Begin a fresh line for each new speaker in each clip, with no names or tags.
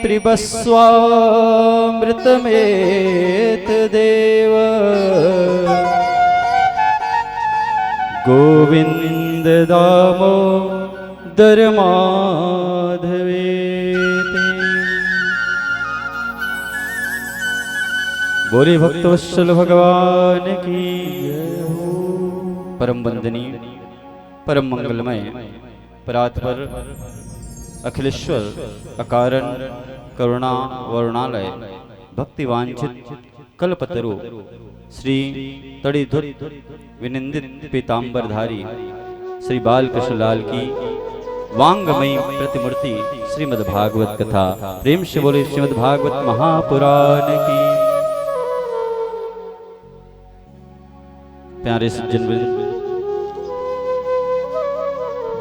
प्रिबस्वामृतमेतदेव गोविंद दामोदर माधवेति। बोले भक्तवत्सल भगवान की जय हो। परम वंदनीय परम मंगलमय परात्पर अखिलेश्वर अकारण करुणा वरुणालय भक्तिवांछित कल्पतरु श्री तड़ीधुत विनिंदित पीतांबरधारी श्री बालकृष्ण लाल की वांगमयी प्रतिमूर्ति श्रीमद्भागवत कथा। प्रेम से बोले श्रीमद्भागवत महापुराण की। प्यारे सज्जन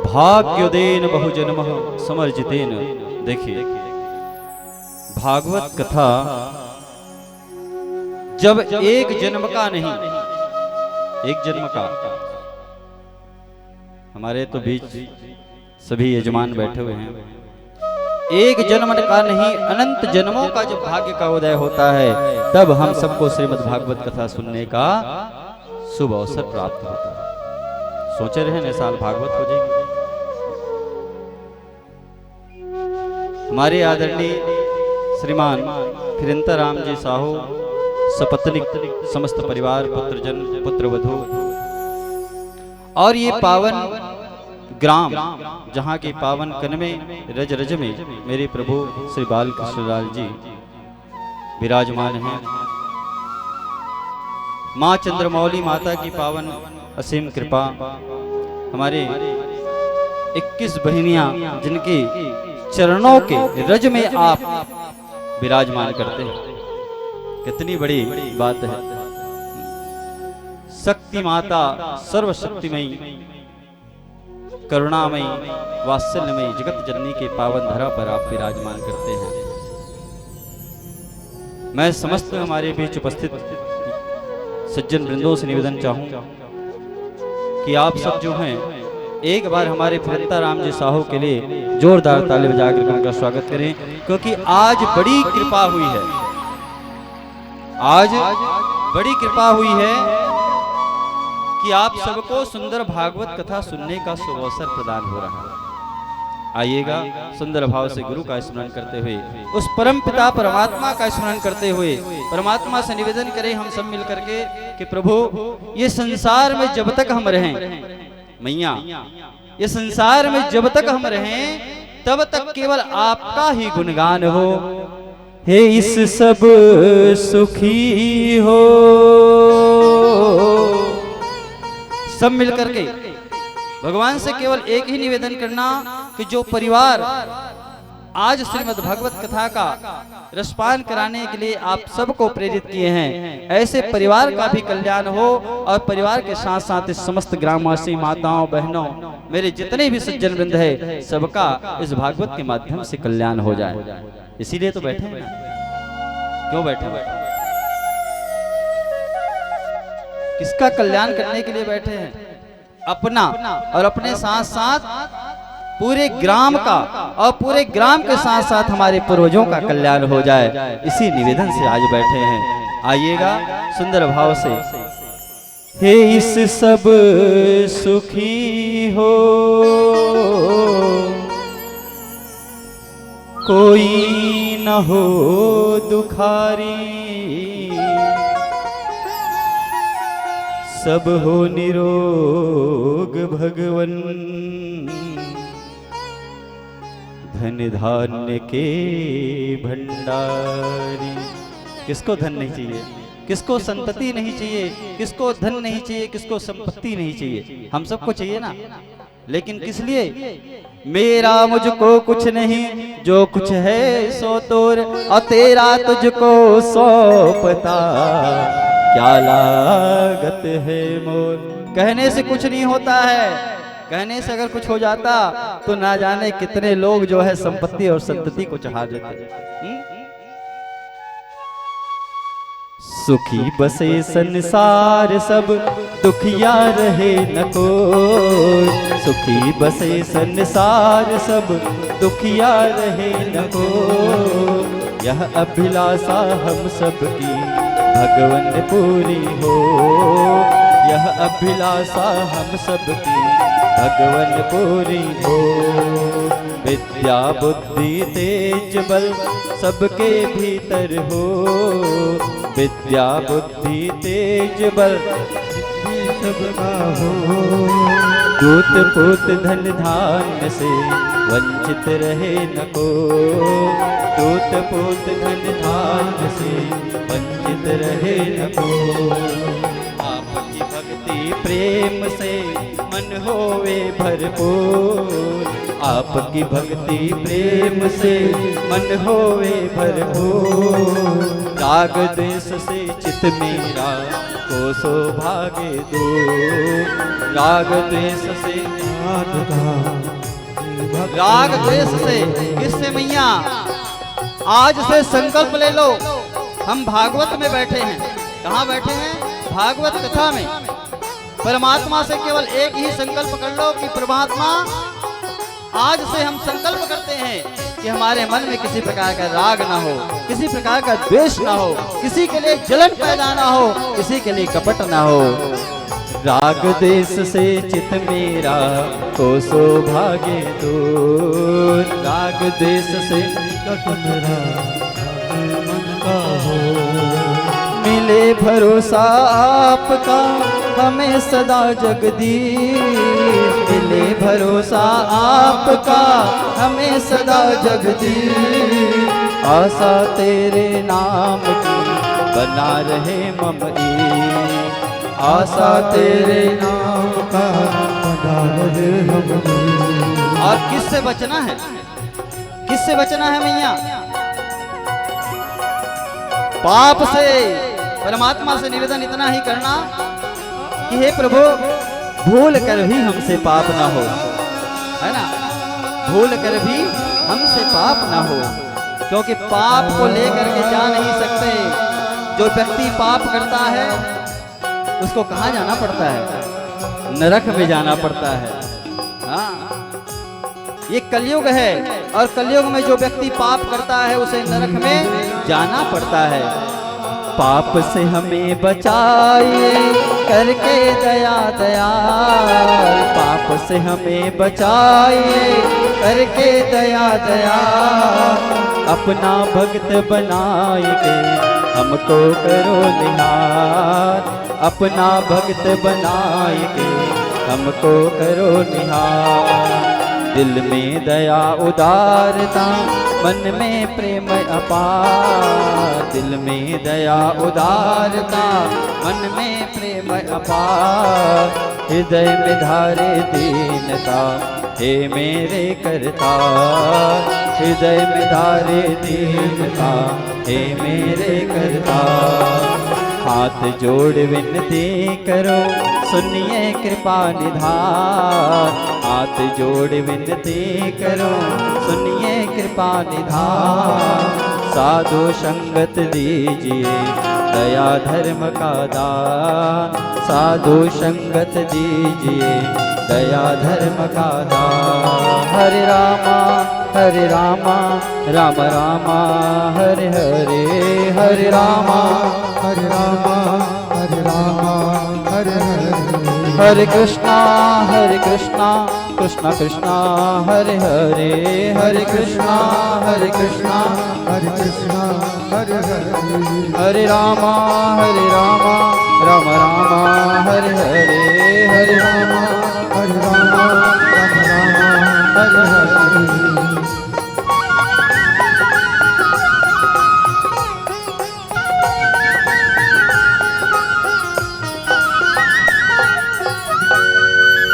भाग्योदेन बहुजन्मः समर्जितेन। देखिए भागवत कथा जब एक जन्म का नहीं, एक जन्म का, हमारे तो बीच सभी यजमान बैठे हुए हैं, एक जन्म का नहीं अनंत जन्मों का जब भाग्य का उदय होता है तब हम सबको श्रीमद् भागवत कथा सुनने का शुभ अवसर प्राप्त होता है। सोचे रहे न साल भागवत हो जाएंगे। हमारे आदरणीय श्रीमान फिरंताराम जी साहू सपत्निक समस्त परिवार पुत्रजन पुत्रवधू और ये पावन ग्राम जहाँ के पावन कन में रज रज में मेरे प्रभु श्री बालकृष्ण लाल जी विराजमान हैं। माँ चंद्रमौली माता की पावन असीम कृपा, हमारे 21 बहनियां जिनके चरणों के रज में आप विराजमान करते हैं, कितनी बड़ी बात है। शक्ति माता सर्वशक्तिमयी करुणामयी वात्सल्यमयी जगत जननी के पावन धरा पर आप विराजमान करते हैं। मैं समस्त हमारे बीच उपस्थित सज्जन वृंदों से निवेदन चाहूं कि आप सब जो हैं एक बार हमारे फिरंताराम जी साहू के लिए जोरदार ताली बजाकर उनका स्वागत करें, क्योंकि आज बड़ी कृपा हुई है, आज बड़ी कृपा हुई है कि आप सबको सुंदर भागवत कथा सुनने का शुभ अवसर प्रदान हो रहा है। आइएगा सुंदर भाव से गुरु का स्मरण करते हुए, उस परम पिता परमात्मा का स्मरण करते हुए परमात्मा से निवेदन करें हम सब मिल करके कि प्रभु ये संसार में जब तक हम रहें, मैया ये संसार में जब तक हम रहें तब तक केवल आपका ही गुणगान हो। हे इस सब सुखी हो। सब मिलकर के भगवान से केवल एक ही निवेदन करना कि जो परिवार आज श्रीमद् भागवत कथा का रसपान कराने के लिए आप सबको प्रेरित किए हैं, ऐसे परिवार का भी कल्याण हो और परिवार के साथ साथ इस समस्त ग्रामवासी माताओं बहनों मेरे जितने भी सज्जन वृंद है सबका इस भागवत के माध्यम से कल्याण हो जाए। इसीलिए तो बैठे हैं। क्यों बैठे? किसका कल्याण करने के लिए बैठे हैं? अपना और अपने साथ साथ पूरे ग्राम का और पूरे ग्राम के साथ साथ हमारे पूर्वजों का कल्याण हो जाए, इसी निवेदन से आज बैठे हैं। आइएगा सुंदर भाव से। हे इस सब सुखी हो, कोई न हो दुखारी, सब हो निरोग भगवन, धन धान्य के भंडारी। किसको धन नहीं चाहिए, किसको संतति नहीं चाहिए, किसको धन नहीं चाहिए, किसको संपत्ति नहीं चाहिए? हम सबको चाहिए ना, लेकिन किस लिए? मेरा मुझको कुछ नहीं, जो कुछ है सो तोर, और तेरा तुझको सौंपता क्या लागत है मोर। कहने से कुछ नहीं होता है, कहने से अगर कुछ हो जाता तो ना जाने कितने लोग जो है संपत्ति और संतति को चढ़ा देते। सुखी बसे संसार सब, दुखिया रहे न कोई। सुखी बसे संसार सब, दुखिया रहे न कोई। यह अभिलाषा हम सबकी भगवन पूरी हो। यह अभिलाषा हम सबकी भगवन पूरी हो। विद्या बुद्धि तेज बल सबके भीतर हो। विद्या बुद्धि तेज बल सबका हो। दूत पूत धन धान्य से वंचित रहे न को। दूत पूत धन धान्य से वंचित रहे न को। आपकी भक्ति प्रेम से मन होवे भरपूर। आपकी भक्ति प्रेम से मन होवे भरपूर। राग देश से चित मेरा को सो भागे दूर। राग द्वेष से राग द्वेष से किससे मैया? आज से संकल्प ले लो। हम भागवत में बैठे हैं। कहाँ बैठे हैं? भागवत कथा में। परमात्मा से केवल एक ही संकल्प कर लो कि परमात्मा आज से हम संकल्प करते हैं कि हमारे मन में किसी प्रकार का राग ना हो, किसी प्रकार का द्वेष ना हो, किसी के लिए जलन पैदा ना हो, किसी के लिए कपट ना हो। राग देश से चित मेरा को सो भागे दूर। राग देश से चित मेरा मन का हो। मिले भरोसा आपका हमें सदा जगदीश। मिले भरोसा आपका हमें सदा जगदीश। आशा तेरे नाम की बना रहे ममई। आशा तेरे नाम का बना रहे ममई। और किससे बचना है? किससे बचना है मैया? पाप से। परमात्मा से निवेदन इतना ही करना कि हे प्रभु भूल कर भी हमसे पाप ना हो, है ना? भूल कर भी हमसे पाप ना हो, क्योंकि पाप को लेकर के जा नहीं सकते। जो व्यक्ति पाप करता है उसको कहाँ जाना पड़ता है? नरक में जाना पड़ता है। हाँ, ये कलयुग है और कलयुग में जो व्यक्ति पाप करता है उसे नरक में जाना पड़ता है। पाप से हमें बचाए करके दया दयाल। पाप से हमें बचाए करके दया दयाल। अपना भक्त बनाए के हमको करो निहार। अपना भक्त बनाए के हमको करो निहार। दिल में दया उदारता मन में प्रेम अपार। दिल में दया उदारता मन में प्रेम अपार। हृदय में धारे दीनता हे मेरे करतार। हृदय में धारे दीनता हे मेरे करतार। हाथ जोड़ विनती करो सुनिए कृपा निधान। हाथ जोड़ विनती करो सुनिए कृपा निधान। साधु संगत दीजिए दया धर्म का दान। साधु संगत दीजिए दया धर्म का दान। हरे रामा राम रामा हरे हरे। हरे रामा हरे हरे। हरे कृष्णा कृष्णा कृष्णा हरे हरे। हरे कृष्णा हरे कृष्णा हरे हरे। हरे रामा राम रामा हरे हरे। हरे रामा राम रामा हरे हरे।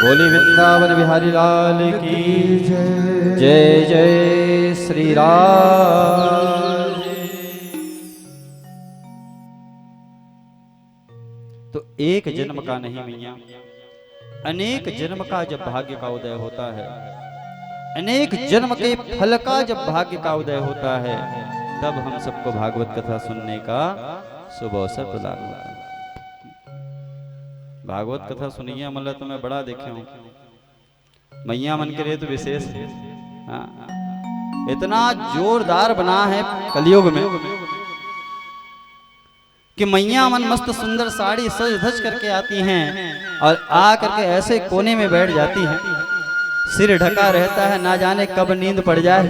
बोली वृंदावन बिहारी लाल की जय। जय श्री राम। तो एक जन्म का नहीं मैया, अनेक जन्म का जब भाग्य का उदय होता है, अनेक जन्म के फल का जब भाग्य का उदय होता है, तब हम सबको भागवत कथा सुनने का शुभ अवसर प्रदान होता है। भागवत कथा सुनिए मतलब तो मैं बड़ा देखे हूँ। मैया मन के लिए तो विशेष। हाँ, इतना जोरदार बना है कलयुग में कि मैया मन मस्त सुंदर साड़ी सज धज करके आती हैं और आ करके ऐसे कोने में बैठ जाती हैं, सिर ढका रहता है, ना जाने कब नींद पड़ जाए,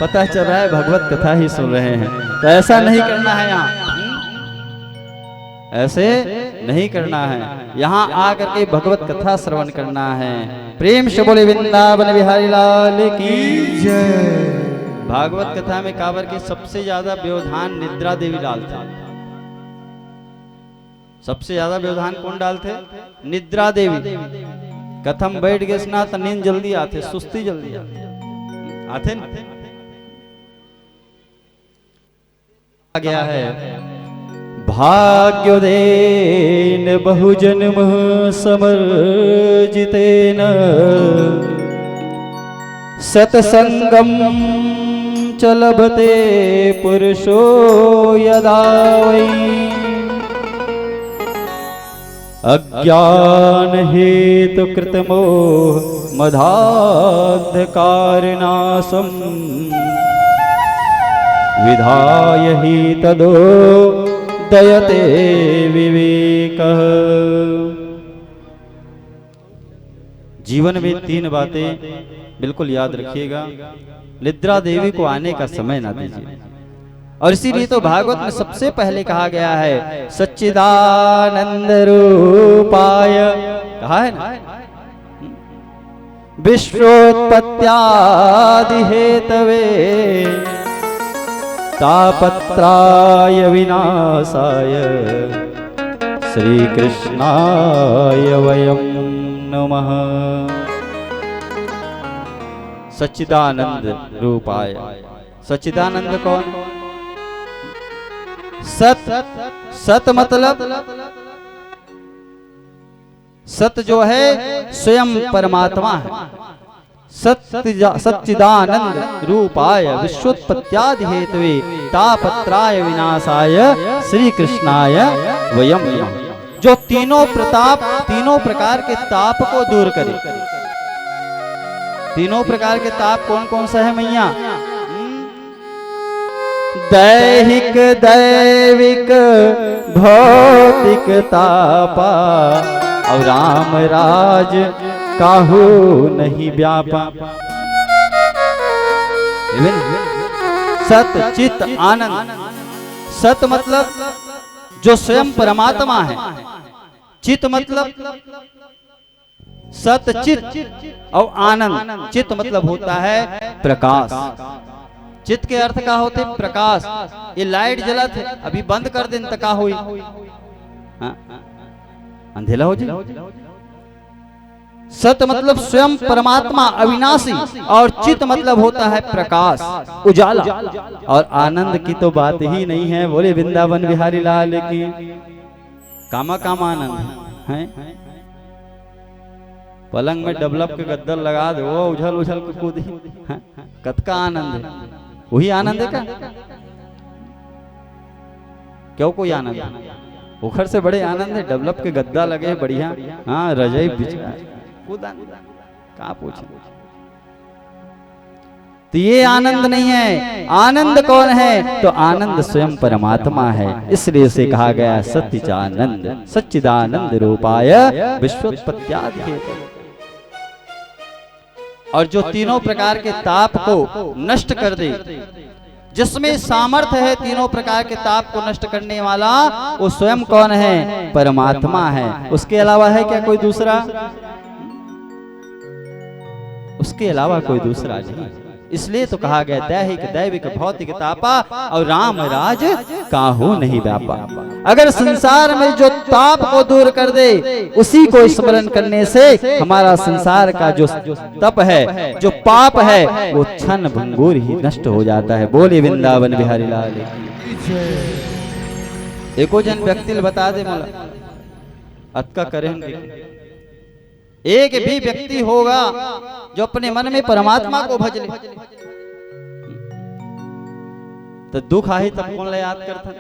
पता चल रहा है भगवत कथा ही सुन रहे हैं। तो ऐसा नहीं करना है, यहाँ ऐसे नहीं करना है, यहाँ आकर के भगवत कथा श्रवण करना है। प्रेम से बोले वृंदावन बिहारी लाल की जय। भागवत कथा में काबर के सबसे ज्यादा व्यवधान निद्रा देवी डालते, सबसे ज्यादा व्यवधान कौन डालते? निद्रा देवी। कथम बैठ गए स्ना तो नींद जल्दी आते, सुस्ती जल्दी आते न? आ गया है भाग्योदेन बहुजन्म समर्जितेन सत्संगम च लभते पुरुषो यदा वै अज्ञान हेतु कृतमोह मदान्धकारनाशं विधाय हि तदो दयते विवेकः। जीवन में 3 बातें बिल्कुल याद रखिएगा, निद्रा देवी को आने का समय ना दीजिए। और इसीलिए तो भागवत में सबसे पहले कहा गया है सच्चिदानंद रूपाय, कहा है ना, विश्वोत्पत्त्यादि हेतवे तापत्राय विनाशाय श्री कृष्णाय वयं नमः। सच्चिदानंद रूपाय, सच्चिदानंद कौन? सत, सत मतलब सत जो है स्वयं परमात्मा है। सच्चिदानंद रूपाय विश्वोत्पत्त्यादि हेतवे तापत्राय विनाशाय श्री कृष्णाय वयं नमः। जो तीनों प्रताप, तीनों प्रकार के ताप को दूर करे। तीनों प्रकार के ताप कौन कौन सा है मैया? दैहिक दैविक भौतिक तापा और राम राज काहू नहीं व्यापा। सत चित आनंद। सत मतलब जो स्वयं परमात्मा है, चित मतलब सत चित और आनंद। चित मतलब होता है प्रकाश। चित के अर्थ का होते प्रकाश। ये लाइट जलत है, अभी बंद कर दिन तका हुई अंधेला हो जाए। सत मतलब स्वयं परमात्मा अविनाशी, और चित मतलब होता है प्रकाश, उजाला। और आनंद की तो बात ही नहीं है, बोले वृंदावन बिहारी लाल की। कामा कामा आनंद है। पलंग में डेवलप के गद्दर लगा दे, वो उछल उछल के कूदी, कतका आनंद है। वही आनंद है का? क्यों कोई आनंद है? उखर से बड़े आनंद है, डेवलप के गद्दा लगे बढ़िया, हाँ रजाई बिछा कहाँ पूछे। तो ये आनंद नहीं है। आनंद कौन है? तो आनंद स्वयं परमात्मा है। इसलिए से कहा गया सच्चिदानंद, सच्चिदानंद रूपाय विश्वोत्पत्त्यादि हेतवे। और जो तीनों प्रकार के ताप को नष्ट कर दे, जिसमें सामर्थ्य है तीनों प्रकार के ताप को नष्ट करने वाला, वो स्वयं कौन है? परमात्मा है। उसके अलावा है क्या कोई दूसरा? उसके अलावा कोई दूसरा नहीं। इसलिए तो कहा गया दैहिक दैविक भौतिक तापा और राम राज काहू नहीं व्यापा। अगर संसार में जो ताप को दूर कर दे, उसी को स्मरण करने से हमारा संसार का जो तप है, जो पाप है, वो क्षण भंगुर ही नष्ट हो जाता है। बोले वृंदावन बिहारी लाल। एको जन व्यक्ति बता दे मोला अतका करेंगे। एक भी व्यक्ति होगा जो अपने मन में परमात्मा को भज ले, तो दुख आई तब कौन ले याद करता?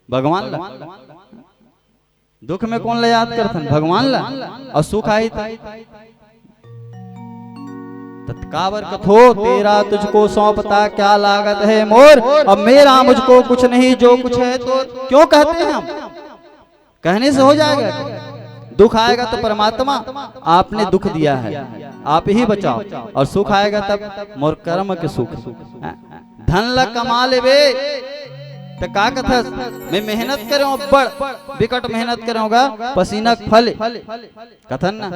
भगवान ला। दुख में कौन ले याद करता? भगवान ला। और सुख आई तत्कावर कथो तेरा तुझको सौंपता क्या लागत है मोर, अब मेरा मुझको कुछ नहीं जो कुछ है तो। क्यों कहते हैं हम, कहने से हो जाएगा? दुख आएगा तो परमात्मा आपने दुख दिया है, आप ही बचाओ, और सुख आएगा तब मोर कर्म के सुख। धन ल कमा लेवे तो का कथा, मैं मेहनत करूं बड़ विकट मेहनत करूंगा पसीना फल कथन ना।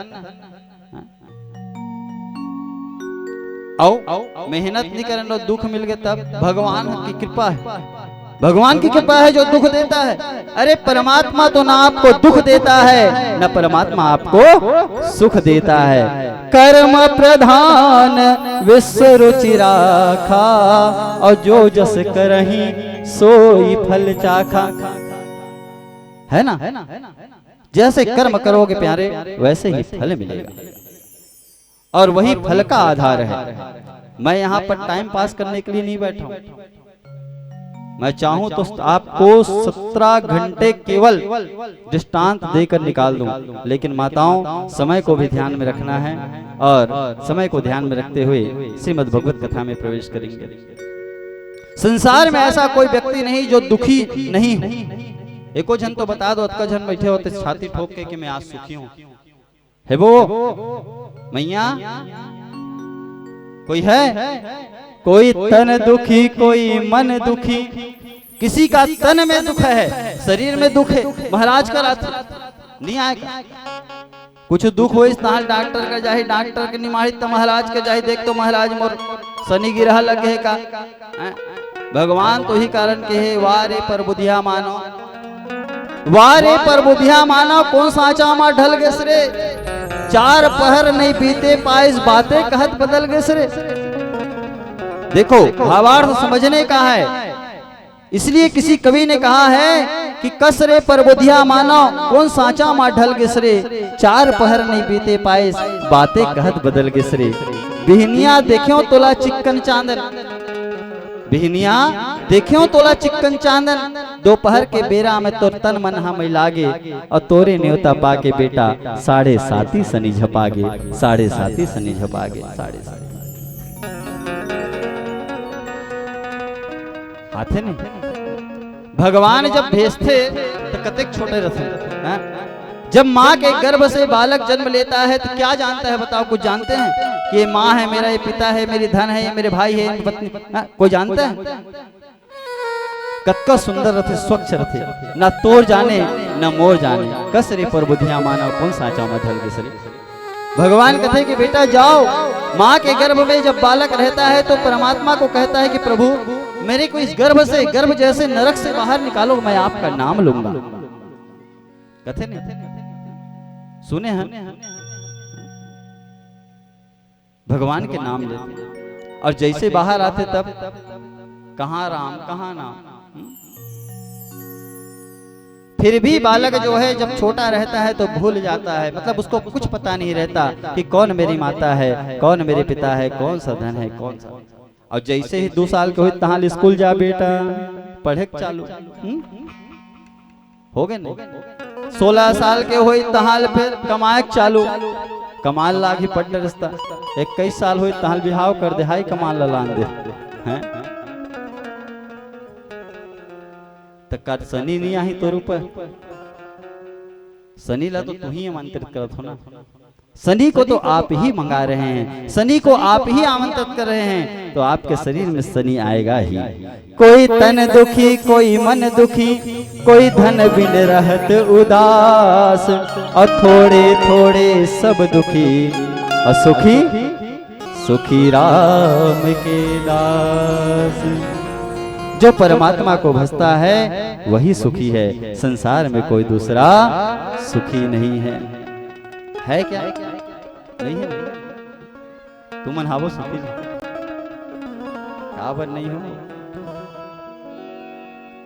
आओ मेहनत नहीं करें दुख मिल गए तब भगवान की कृपा है, भगवान की कृपा है जो दुख देता है। अरे परमात्मा तो ना आपको दुख देता है ना परमात्मा आपको सुख देता है। कर्म प्रधान विश्व रुचि राखा, और जो जस करही सोई फल चाखा। है ना, जैसे कर्म करोगे प्यारे वैसे ही फल मिलेगा, और वही फल का आधार है। मैं यहाँ पर टाइम पास करने के लिए नहीं बैठा हूं, मैं चाहूं तो आपको 17 घंटे केवल दृष्टांत देकर निकाल दूं, लेकिन माताओं समय को भी ध्यान में रखना है, और समय को ध्यान में रखते हुए श्रीमद् भगवत कथा में प्रवेश करेंगे। संसार में ऐसा कोई व्यक्ति नहीं जो दुखी नहीं हो। एको जन तो बता दो, अतका जन बैठे होते छाती ठोक के कि मैं आज सुखी हूं, है वो मैया? कोई है? कोई तन दुखी कोई मन दुखी, किसी का तन में दुख है, शरीर में दुख है, महाराज का रात नहीं आएगा। कुछ दुख हो इस डॉक्टर का जाहि, डॉक्टर के निमाही तो महाराज के जाहि, देख तो महाराज मोर शनि गिरह लगे का। भगवान तो ही कारण के है, वारे पर बुधिया मानो, वारे पर बुधिया मानो, कौन साचा मां ढल गए सरे, 4 पहर नहीं बीते पाइस बातें कहत बदल गए सरे। देखो भावार्थ समझने का है, इसलिए किसी कवि ने कहा है कि कसरे पर बुधिया मानो, कौन साचा मां ढल गिसरे, 4 पहर नहीं बीते पाइस बातें कहत बदल गिसरे। बिहनिया देखियो तोला चिक्कन चांदन, बिहनिया देखियो तोला चिक्कन चांदन, दोपहर के बेरा में तो तन मन हम लागे, और तोरे न्योता पाके बेटा 7:30 सनी झपागे, 7:30 सनी झपागे, 7:30 हाथे नहीं। भगवान जब भेजते तो कतेक छोटे रहते। जब माँ के गर्भ से बालक जन्म लेता है तो क्या जानता है बताओ? कुछ जानते हैं कि ये माँ है, मेरा ये पिता है, मेरी धन है, ये मेरे भाई है, मेरी पत्नी, कोई जानता है? कतका सुंदर रहते, स्वच्छ रहते, ना तोर जाने ना मोर जाने, कसरे पर बुधिया मानव कौन साचा में ढल गए। भगवान कहते हैं कि बेटा जाओ, माँ के गर्भ में जब बालक रहता है तो परमात्मा को कहता है कि प्रभु मेरे को इस गर्भ से, गर्भ जैसे नरक से बाहर निकालो, मैं आपका नाम लूंगा। कथे नहीं सुने हैं? भगवान के नाम लेते, और जैसे बाहर आते तब कहाँ राम कहाँ नाम। फिर भी बालक जो है जब छोटा रहता है तो भूल जाता है, मतलब उसको कुछ पता नहीं रहता कि कौन मेरी माता है, कौन मेरे पिता है, कौन सा धन है, कौन सा। और जैसे ही 2 साल के हुए तहाल स्कूल जा बेटा, पढ़े चालू हो गए नहीं। 16 साल के हुए तहाल फिर कमाए चालू, कमाल लागी पढ़ने रिश्ता। 21 साल हुए तहाल बिहाव कर दे, हाई कमाल लान दे हैं। तक शनि नहीं आई तोर ऊपर, शनि ला तो तू ही आमंत्रित करत हो ना, शनि को तो आप ही मंगा रहे हैं, शनि को आप ही आमंत्रित कर रहे हैं, तो आपके शरीर में शनि आएगा ही। कोई तन दुखी कोई मन दुखी, कोई धन बिन रहत उदास, और थोड़े थोड़े सब दुखी, और सुखी सुखी राम के दास। जो परमात्मा को भजता है वही सुखी है, संसार में कोई दूसरा सुखी नहीं है। है क्या? नहीं है। तुम मनहावो सुखी काबर नहीं हो।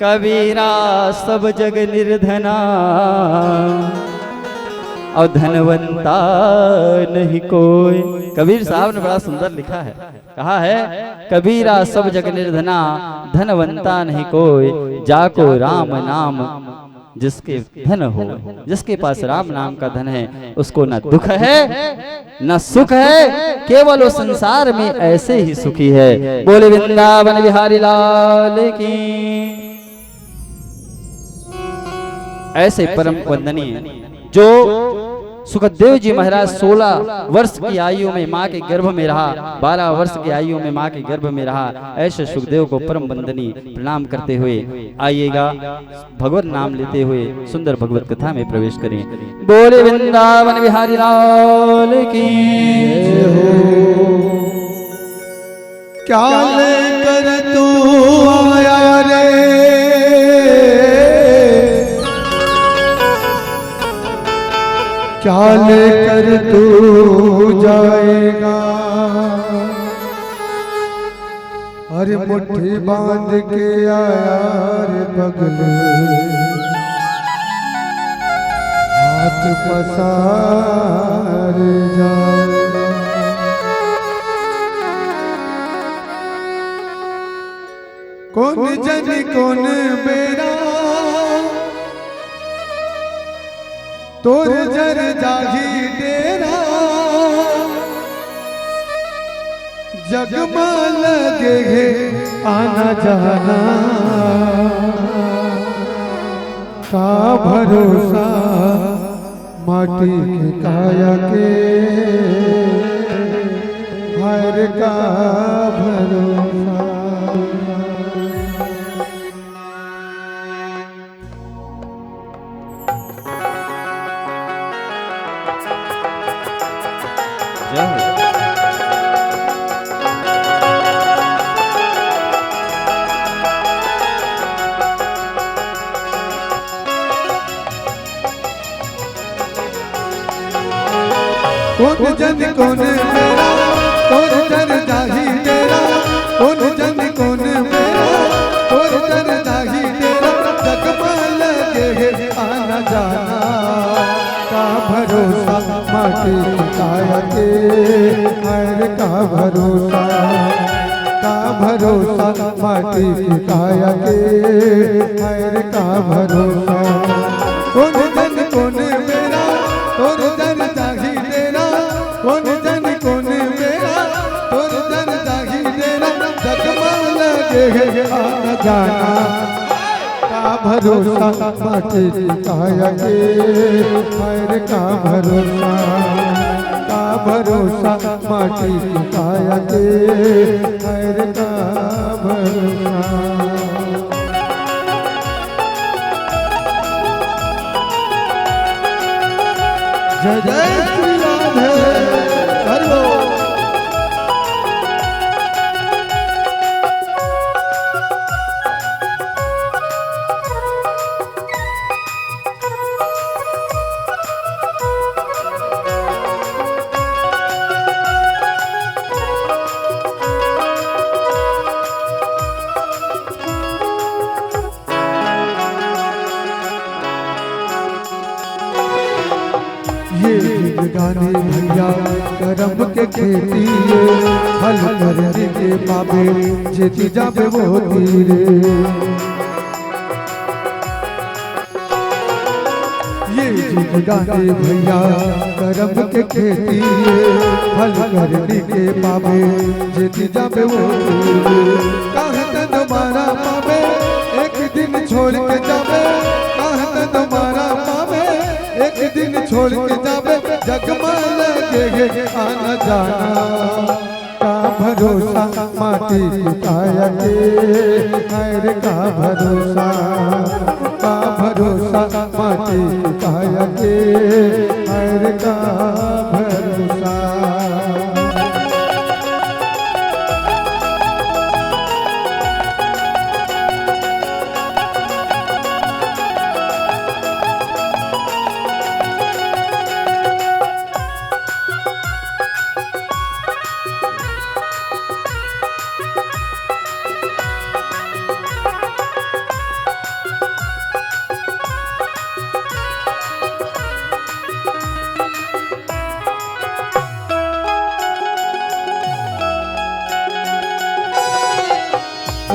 कबीरा सब जग निर्धना, और धनवंता नहीं कोई। कबीर साहब ने बड़ा सुंदर लिखा है, कहा है कबीरा सब जग निर्धना, धनवंता नहीं कोई, जाको राम नाम जिसके धन हो, जिसके पास राम नाम का धन है, उसको न दुख है न सुख है, केवल वो संसार में ऐसे ही सुखी है। बोले वृंदावन बिहारी लाल की। ऐसे परम वंदनीय जो सुखदेव जी महाराज 16 वर्ष की आयु में माँ के गर्भ में रहा, 12 वर्ष की आयु में माँ के गर्भ में रहा, ऐसे सुखदेव को परम वंदनीय प्रणाम करते हुए आइएगा, भगवत नाम लेते हुए सुंदर भगवत कथा में प्रवेश करें। बोले वृंदावन बिहारी लाल की।
क्या लेकर तू आया रे, क्या लेकर तू जाएगा, अरे मुट्ठी बांध के आया रे पगल, हाथ पसार जाए। कौन जन कौन बेरा, तोर जर जागी डेरा, जगमा लगे आना जाना, का भरोसा माटी के काया के, हर का भरोसा। कौन जन कौन मेरा, कौन जन जाही तेरा, कौन जन कौन मेरा, कौन जन जाही तेरा, जगमा लगे आना जाना, का भरोसा माटी काया के, हर का भरोसा, का भरोसा माटी काया के, हर का भरोसा। कौन जन कौन मेरा, कौन जन जाही तेरा, कौन जन कौन मेरा, कौन जन जाही तेरा, जगमा लगे आना जाना, का भरोसा माटी काया के, हर का भरोसा, का भरोसा माटी काया के, हर का भरोसा। जय जय श्री राधे, हरि बोल। ये जिंदगानी भैया करम के खेती, हल करने के बाबे जेती जाबे वो तीरे। ये जिंदगानी भैया करम के खेती, हल करने के बाबे जेती जाबे वो तीरे। कहत तुम्हारा पावे एक दिन छोड़ के जाबे, कहत तुम्हारा पावे एक दिन छोड़ के जाबे, जगमा लगे आना जाना, का भरोसा माटी काया के, हर का भरोसा, का भरोसा माटी काया के, हर का भरोसा।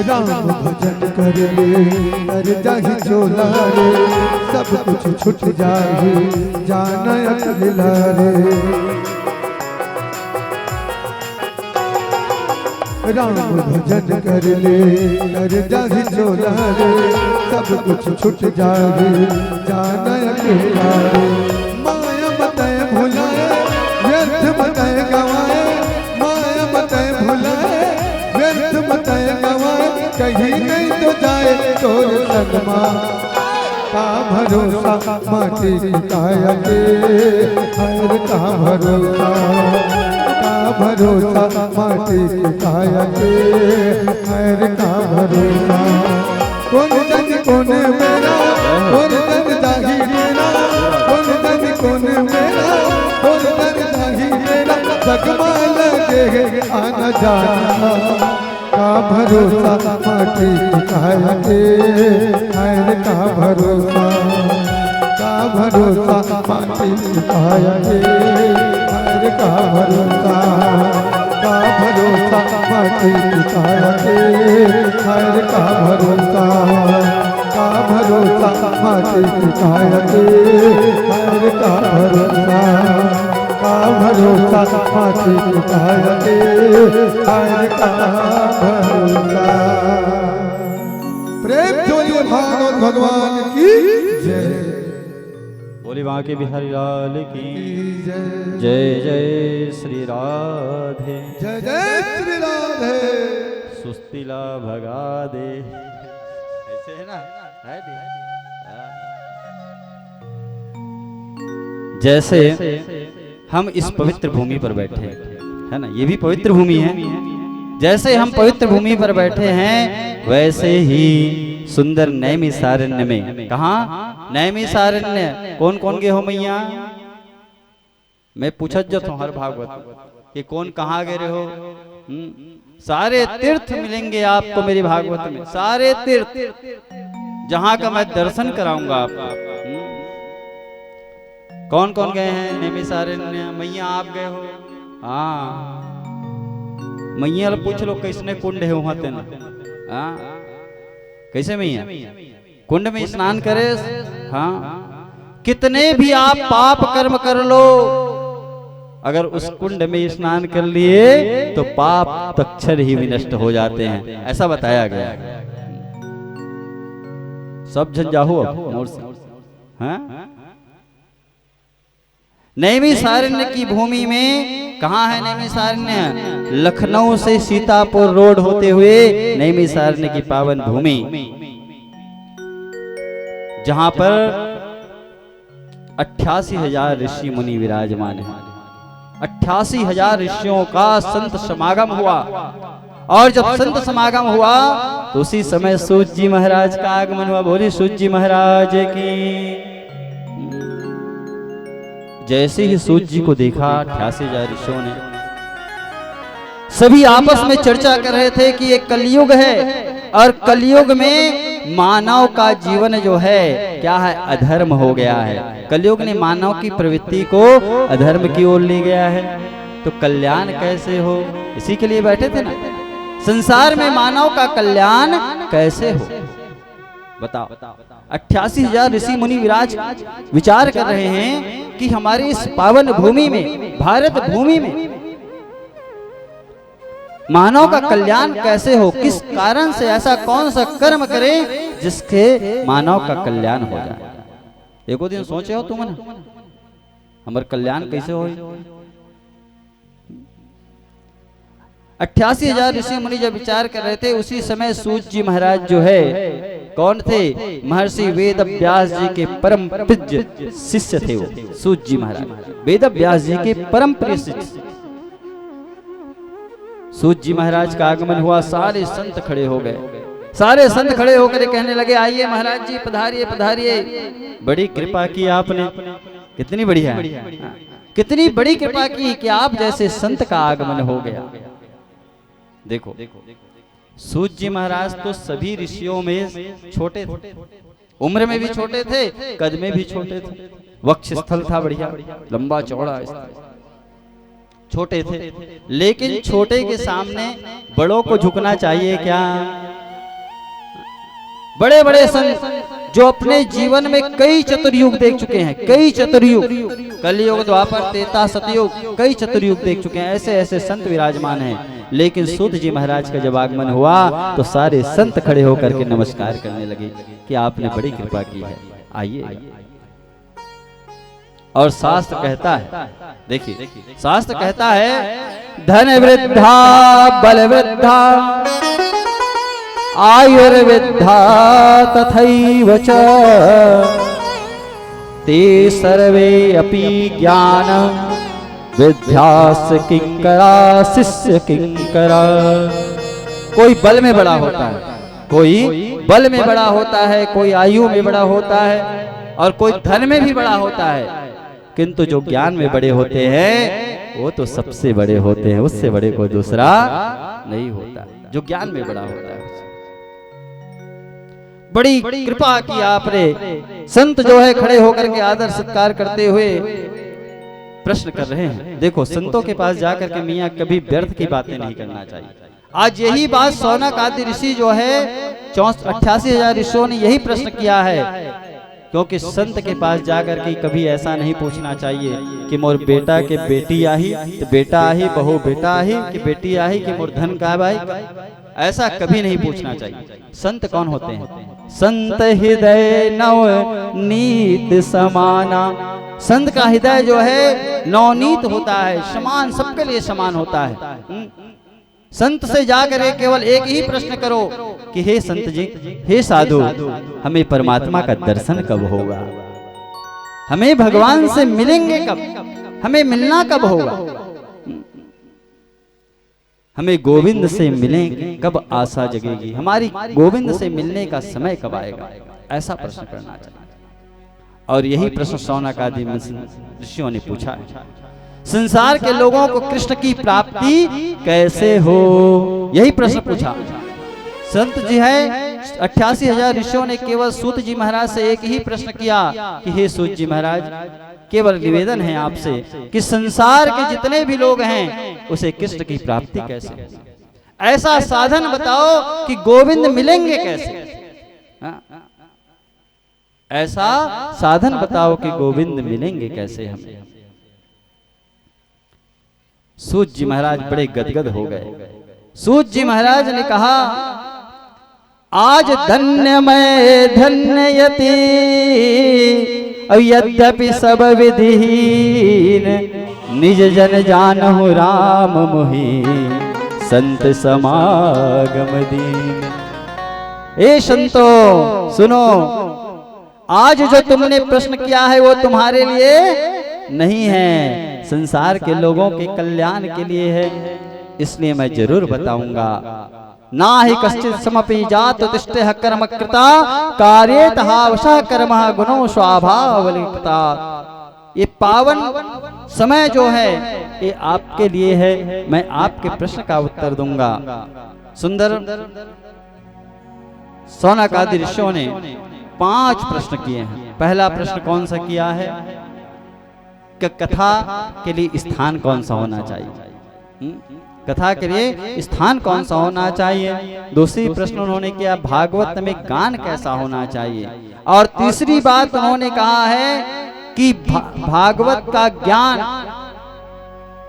राम भजन कर ले कर जाहि चोला रे, सब कुछ छूट जाहि जाना अकेला रे। राम भजन कर ले कर जाहि चोला रे, सब कुछ छूट जाहि जाना अकेला रे। माया बताए भुलाए व्यर्थ बताए गवाए, माया बताए भुलाए व्यर्थ बताए गवाए, कहीं नहीं तो जाए तोर सनमा का भरोसा माटी की काया के, हर का भरोसा का भरोसा माटी की काया के, हर का भरोसा। कौन जन कौन मेरा, कौन जन जाही मेरा, कौन जन कौन मेरा, कौन जन जाही मेरा, जगमा लगे आना जाना का भरोसा माटी की काया के, हर का भरोसा का भरोसा माटी की काया के, हर का भरोसा का भरोसा माटी की काया के, हर का भरोसा का भरोसा माटी की काया के, हर का भरोसा का भरोसा माटी की काया के, हर का भरोसा। प्रेम जोलिए भागवत भगवान की जय।
बोली बांके बिहारी लाल की जय। जय श्री राधे,
जय जय श्री राधे।
सुस्तिला भगा दे, ऐसे है ना, है भी। जैसे हम इस पवित्र भूमि पर बैठे हैं, है ना, ये भी पवित्र भूमि है। जैसे हम पवित्र भूमि पर बैठे हैं, वैसे ही सुंदर नैमिषारण्य में, कहा नैमिषारण्य, कौन कौन गए हो मैया? मैं पूछत जो हूँ हर भागवत कि कौन कहाँ गए हो। सारे तीर्थ मिलेंगे आपको मेरी भागवत में, सारे तीर्थ जहाँ का मैं दर्शन कराऊंगा आपको। कौन कौन गए हैं नैमिषारण्य? मैया आप गए हो? हाँ, मैया पूछ लो किसने कुंड है वहां तेना। हाँ, कैसे मैया कुंड में स्नान करे? हाँ, कितने भी आप पाप कर्म कर लो, अगर उस कुंड में स्नान कर लिए तो पाप तक्षण ही विनष्ट हो जाते हैं, ऐसा बताया गया। सब जन जाओ मोर से। हाँ, नैमिषारण्य की भूमि में, कहाँ है नैमिषारण्य? लखनऊ से सीतापुर रोड होते हुए नैमिषारण्य की पावन भूमि, जहां पर 88,000 ऋषि मुनि विराजमान हैं। 88,000 ऋषियों का संत समागम हुआ, और जब संत समागम हुआ तो उसी समय सूत जी महाराज का आगमन हुआ। बोली सूत जी महाराज की। जैसे ही सूत जी को देखा 88,000 ऋषियों ने, सभी आपस में चर्चा कर रहे थे कि ये कलयुग है, और कलयुग में मानव का जीवन जो है क्या है, अधर्म हो गया है। कलयुग ने मानव की प्रवृत्ति को अधर्म की ओर ले गया है, तो कल्याण कैसे हो, इसी के लिए बैठे थे ना। संसार में मानव का कल्याण कैसे हो, बताओ। 88,000 ऋषि मुनि विराज विचार कर रहे हैं कि हमारी इस पावन भूमि में, भारत भूमि में मानव का कल्याण कैसे हो, किस कारण से, ऐसा कौन सा कर्म करें जिसके मानव का कल्याण हो जाए। एको दिन सोचे हो तुम ना, हमारा कल्याण कैसे हो। 88,000 ऋषि मुनि जब विचार कर रहे थे, उसी समय सूत जी महाराज जो है, कौन थे? महर्षि वेद व्यास जी के परम प्रिय शिष्य थे वो सूत जी महाराज, वेद व्यास जी के परम प्रिय शिष्य। सूत जी महाराज का आगमन हुआ, सारे संत खड़े हो गए। सारे संत खड़े होकर कहने लगे, आइए महाराज जी, पधारिए पधारिए, बड़ी कृपा की आपने, कितनी बढ़िया, कितनी बड़ी कृपा की कि आप जैसे संत का आगमन हो गया। देखो, सूत जी महाराज तो सभी ऋषियों में छोटे थे, उम्र में भी छोटे थे, कद में भी छोटे थे, वक्ष स्थल था बढ़िया, लंबा चौड़ा, छोटे थे। लेकिन छोटे के सामने बड़ों को झुकना चाहिए क्या? बड़े बड़े संत जो अपने जीवन में कई चतुर्युग देख चुके हैं, कई चतुर्युग, कलयुग, द्वापर, त्रेता, सतयुग, कई चतुर्युग देख चुके हैं, ऐसे ऐसे संत विराजमान हैं। लेकिन सूत जी महाराज का जब आगमन हुआ तो सारे संत खड़े होकर के नमस्कार करने लगे कि आपने बड़ी कृपा की है, आइए। और शास्त्र कहता है, देखिए शास्त्र कहता है, धन वृद्धा बल वृद्धा आयुर्विद्धा तथैव च ते सर्वे अपि ज्ञान विद्यास किंकरा शिष्य किंकरा। कोई बल में बड़ा होता है, कोई बल में बड़ा होता है, कोई आयु में बड़ा होता है और कोई धन में भी बड़ा होता है, किंतु जो ज्ञान में बड़े होते हैं वो तो सबसे बड़े होते हैं, उससे बड़े कोई दूसरा नहीं होता जो ज्ञान में बड़ा होता है। बड़ी कृपा की आपने। संत जो है खड़े होकर के आदर सत्कार करते हुए प्रश्न कर रहे हैं। देखो संतों के पास जाकर के मियाँ कभी व्यर्थ की बातें नहीं करना चाहिए। आज यही बात शौनक आदि ऋषि जो है 88,000 ऋषियों ने यही प्रश्न किया है, क्योंकि संत के पास जाकर के कभी ऐसा नहीं पूछना चाहिए कि मोर बेटा के बेटी आही तो बेटा आही, बहू बेटा आही कि बेटी आही कि मोर धन का भाई, ऐसा कभी नहीं पूछना चाहिए। संत कौन होते हैं? संत हृदय नव नीत समाना। संत का हृदय जो है नवनीत होता है, समान, सबके लिए समान होता है। संत से जाकर केवल एक ही प्रश्न करो कि हे संत जी, हे साधु, हमें परमात्मा का दर्शन कब होगा? हमें भगवान से मिलेंगे कब? हमें मिलना कब होगा? हमें गोविंद से मिलेंगे कब आशा जगेगी? हमारी गोविंद से मिलने का समय कब आएगा? ऐसा प्रश्न करना चाहिए। और यही प्रश्न शौनक आदि ऋषियों ने पूछा है। संसार के लोगों को कृष्ण की प्राप्ति कैसे हो, यही प्रश्न पूछा। संत जी है 88,000 ऋषियों ने केवल सूत जी महाराज से एक ही प्रश्न किया कि हे सूत जी महाराज, केवल निवेदन है आपसे कि संसार के जितने भी लोग हैं उसे कृष्ण की प्राप्ति कैसे, ऐसा साधन बताओ कि गोविंद मिलेंगे कैसे? ऐसा साधन बताओ कि गोविंद मिलेंगे कैसे हमें। सूत जी महाराज बड़े गदगद हो गए। सूत जी महाराज ने कहा, आज धन्य मैं धन्ययति यद्यपि सब विधिहीन, निज जन जानहु राम मोहि संत समागम दीन। ए संतो सुनो, आज जो तुमने प्रश्न किया है वो तुम्हारे लिए नहीं है, संसार के लोगों के कल्याण के लिए है, इसलिए मैं जरूर बताऊंगा। ना ही कश्चित समपि जात तिष्ठः कर्म कृता कार्येत हावशः कर्मः गुणो स्वभावलिप्ता। ये पावन समय जो है ये आपके लिए है, मैं आपके प्रश्न का उत्तर दूंगा। सुंदर शौनक आदि ऋषियों ने 5 प्रश्न किए हैं। पहला प्रश्न कौन सा किया है कि कथा के लिए स्थान कौन सा होना चाहिए? कथा के लिए स्थान कौन सा होना चाहिए? दूसरी प्रश्न उन्होंने किया भागवत में गान कैसा होना चाहिए? और तीसरी बात उन्होंने कहा है कि भागवत का ज्ञान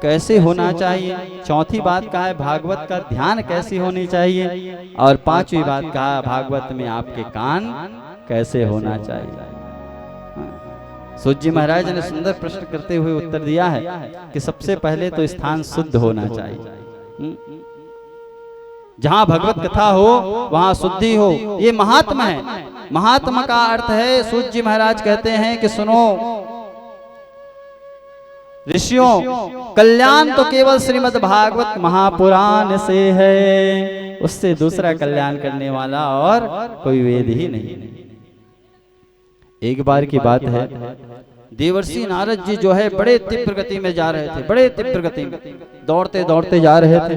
कैसे होना चाहिए? चौथी बात कहा है भागवत का ध्यान कैसी होनी चाहिए? और 5वीं बात कहा भागवत में आपके कान कैसे होना चाहिए? सूत जी महाराज ने सुंदर प्रश्न करते हुए उत्तर दिया है कि सबसे पहले तो स्थान शुद्ध होना चाहिए। जहां भगवत कथा हो वहां शुद्धि हो, ये महात्मा है। महात्मा का अर्थ है, सूत जी महाराज कहते हैं कि सुनो ऋषियों, कल्याण तो केवल श्रीमद् भागवत महापुराण से है, उससे दूसरा कल्याण करने वाला और कोई वेद ही नहीं। एक बार की बात है, देवर्षि नारद जी जो है बड़े तीव्र गति में जा रहे थे, बड़े तीव्र गति में दौड़ते दौड़ते जा रहे थे,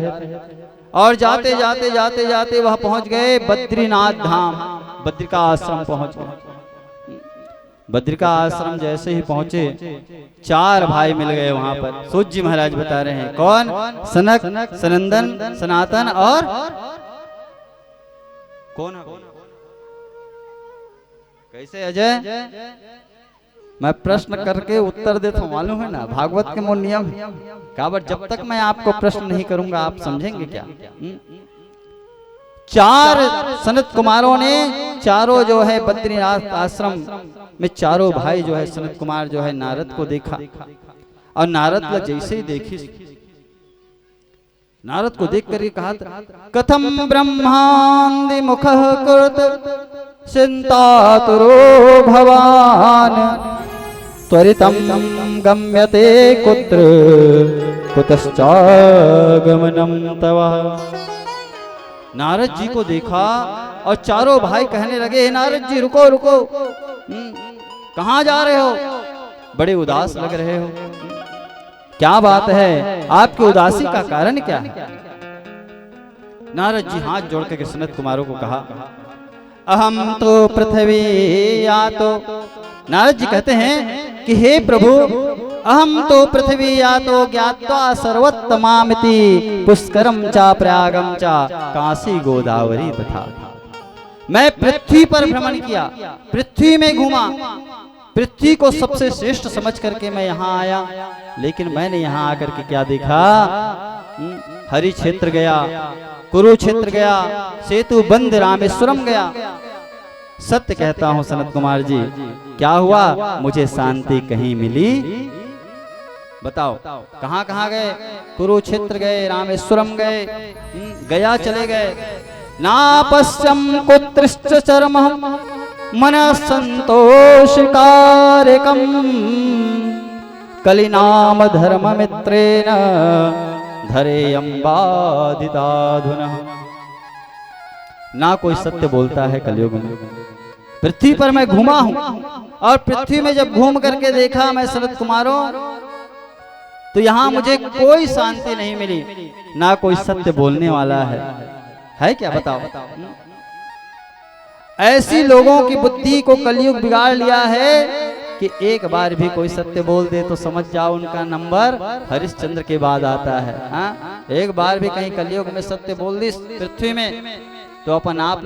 और जाते जाते जाते जाते वह पहुंच गए बद्रीनाथ धाम, बद्रिका आश्रम पहुंच गए। बद्रिका आश्रम जैसे ही पहुंचे 4 भाई मिल गए वहां पर। सूत जी महाराज बता रहे हैं कौन? सनक, सनंदन, सनातन और कौन? कैसे अजय? मैं प्रश्न करके उत्तर देता हूं, मालूम है ना, भागवत के मोर नियम है। काबर जब तक मैं आपको प्रश्न नहीं करूंगा आप समझेंगे क्या? चार सनत कुमारों ने, चारों जो है बद्रीनाथ आश्रम में चारों भाई जो है सनत कुमार जो है नारद को देखा, और नारद को जैसे ही देखी, नारद को देख कर कहा, कथम ब्रह्मांडि मुख कृत चिंतातुरो भवान त्वरितम गम्यते कुत्र कुतश्चागमनम तव। नारद जी को देखा और चारों भाई कहने लगे, नारद जी रुको रुको, कहां जा रहे हो? बड़े उदास लग रहे हो, क्या बात है? आपकी उदासी का कारण क्या है? नारद जी हाथ जोड़ के सनत कुमारों को कहा, अहम तो पृथ्वी या तो, नारद जी कहते हैं कि हे प्रभु, अहम तो पृथ्वी या तो ज्ञात्वा सर्वोत्तमामिति पुष्करम चा प्रयागम चा काशी गोदावरी तथा। मैं पृथ्वी पर भ्रमण किया, पृथ्वी में घूमा, पृथ्वी को सबसे श्रेष्ठ समझ करके मैं यहाँ आया, लेकिन मैंने यहाँ आकर के क्या देखा? हरि क्षेत्र गया, कुरुक्षेत्र गया, सेतु बंद रामेश्वरम गया। सत्य कहता हूँ सनत कुमार जी, क्या हुआ? मुझे शांति कहीं मिली? बताओ कहाँ कहाँ गए? कुरुक्षेत्र गए, रामेश्वरम गए, गया चले गए। नापश्यम कुत्रश्च चरमहं मन संतोषकारकम कलिनाम धर्म मित्रेण धरेयं बाधिताधुना। ना कोई सत्य बोलता है कलयुग में। पृथ्वी पर मैं घूमा हूं, और पृथ्वी में जब घूम करके देखा मैं सनत कुमारों, तो यहां मुझे कोई शांति नहीं मिली, ना कोई सत्य बोलने वाला है क्या? बताओ। ऐसी लोगों की बुद्धि को कलयुग बिगाड़ लिया है कि एक बार भी कोई सत्य बोल दे तो समझ जाओ उनका नंबर हरिश्चंद्र के बाद आता है। हाँ, एक बार भी कहीं कलयुग में सत्य बोल दी पृथ्वी में, तो अपन आप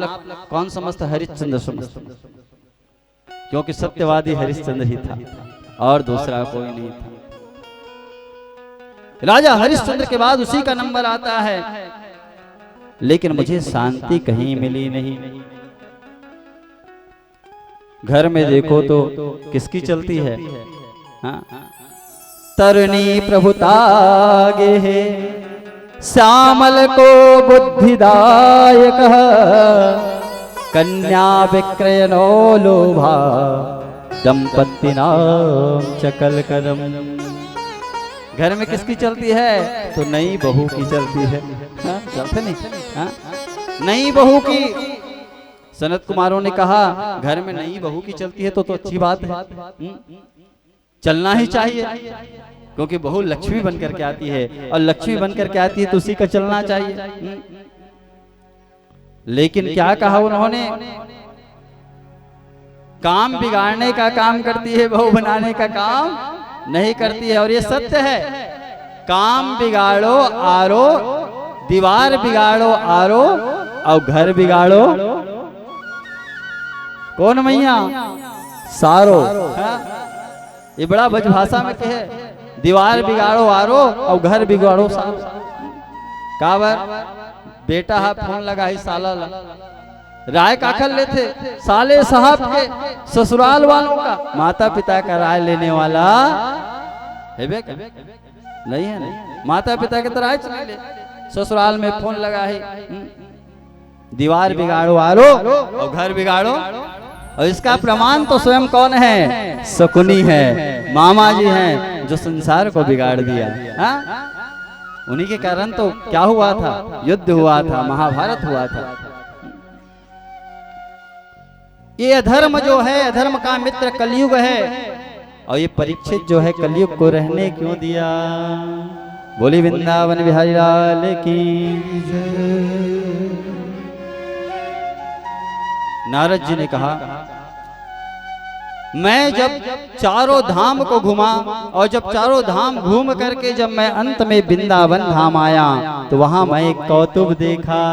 कौन समझता? हरिश्चंद्र समझता, क्योंकि सत्यवादी हरिश्चंद्र ही था और दूसरा कोई नहीं था। राजा हरिश्चंद्र के बाद उसी का नंबर आता है, लेकिन मुझे शांति कहीं मिली नहीं। घर में देखो तो किसकी चलती है? हाँ? तरुणी प्रभुतागे है, श्यामल को बुद्धिदायक, कन्या विक्रयनो लोभा दंपति नाम चकल कदम। घर में किसकी चलती है? तो नई बहू की चलती है। हाँ? चलते नहीं? हाँ? नई बहू की। सनत कुमारों ने कहा घर में नई बहू की चलती है तो अच्छी बात है, चलना ही चाहिए, क्योंकि बहू लक्ष्मी बनकर के आती है, और लक्ष्मी बनकर के आती है तो उसी का चलना चाहिए। लेकिन क्या कहा उन्होंने? काम बिगाड़ने का काम करती है, बहू बनाने का काम नहीं करती है। और ये सत्य है, काम बिगाड़ो आरो, दीवार बिगाड़ो आरो, और घर बिगाड़ो कौन मैया? सारो। ये बड़ा ब्रजभाषा में कहे, दीवार बिगाड़ो आरो और घर बिगाड़ो सारो। काबर बेटा हा फोन लगाई साला राय का कर लेते, साले साहब के ससुराल वालों का, माता पिता का राय लेने वाला है बे? नहीं है, नहीं। माता पिता के तरह चले ले, ससुराल में फोन लगाई, दीवार बिगाड़ो आरो और घर बिगाड़ो। और इसका प्रमाण तो स्वयं कौन है? शकुनी है, मामा जी हैं, जो संसार को बिगाड़ दिया। हाँ? उन्हीं के कारण तो क्या हुआ था? युद्ध हुआ था, महाभारत हुआ था। ये अधर्म जो है, अधर्म का मित्र कलयुग है, और ये परीक्षित जो है कलयुग को रहने क्यों दिया? बोली वृंदावन बिहारी लाल की। नारद जी ने कहा मैं जब चारों धाम को घुमा, और जब चारों धाम घूम करके जब मैं अंत में वृंदावन धाम आया, तो वहां मैं एक कौतुक देखा।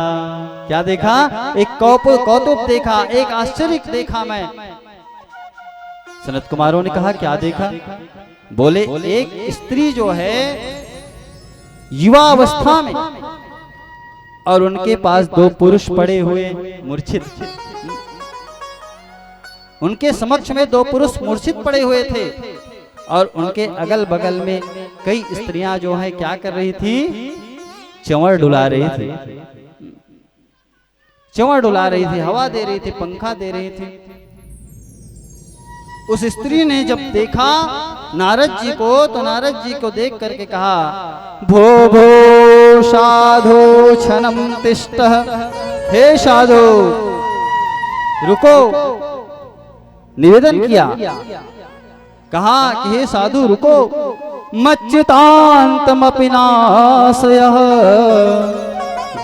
क्या देखा? एक कौतुक देखा, एक आश्चर्य देखा मैं सनत कुमारों ने कहा क्या देखा? बोले एक स्त्री जो है युवा अवस्था में और उनके पास दो पुरुष पड़े हुए मूर्छित, उनके समक्ष में दो पुरुष मूर्छित पड़े हुए थे और उनके अगल बगल में कई स्त्रियां जो है क्या कर रही थी? चंवर डुला रही थी, चंवर डुला रही थी, हवा दे रही थी, पंखा दे रही थी। उस स्त्री ने जब देखा नारद जी को, तो नारद जी को देख करके कहा, भो भो साधो क्षणम तिष्ठ, हे साधो रुको। निवेदन किया, कहा कि हे साधु रुको, मच्युतान्तमपि नाशयः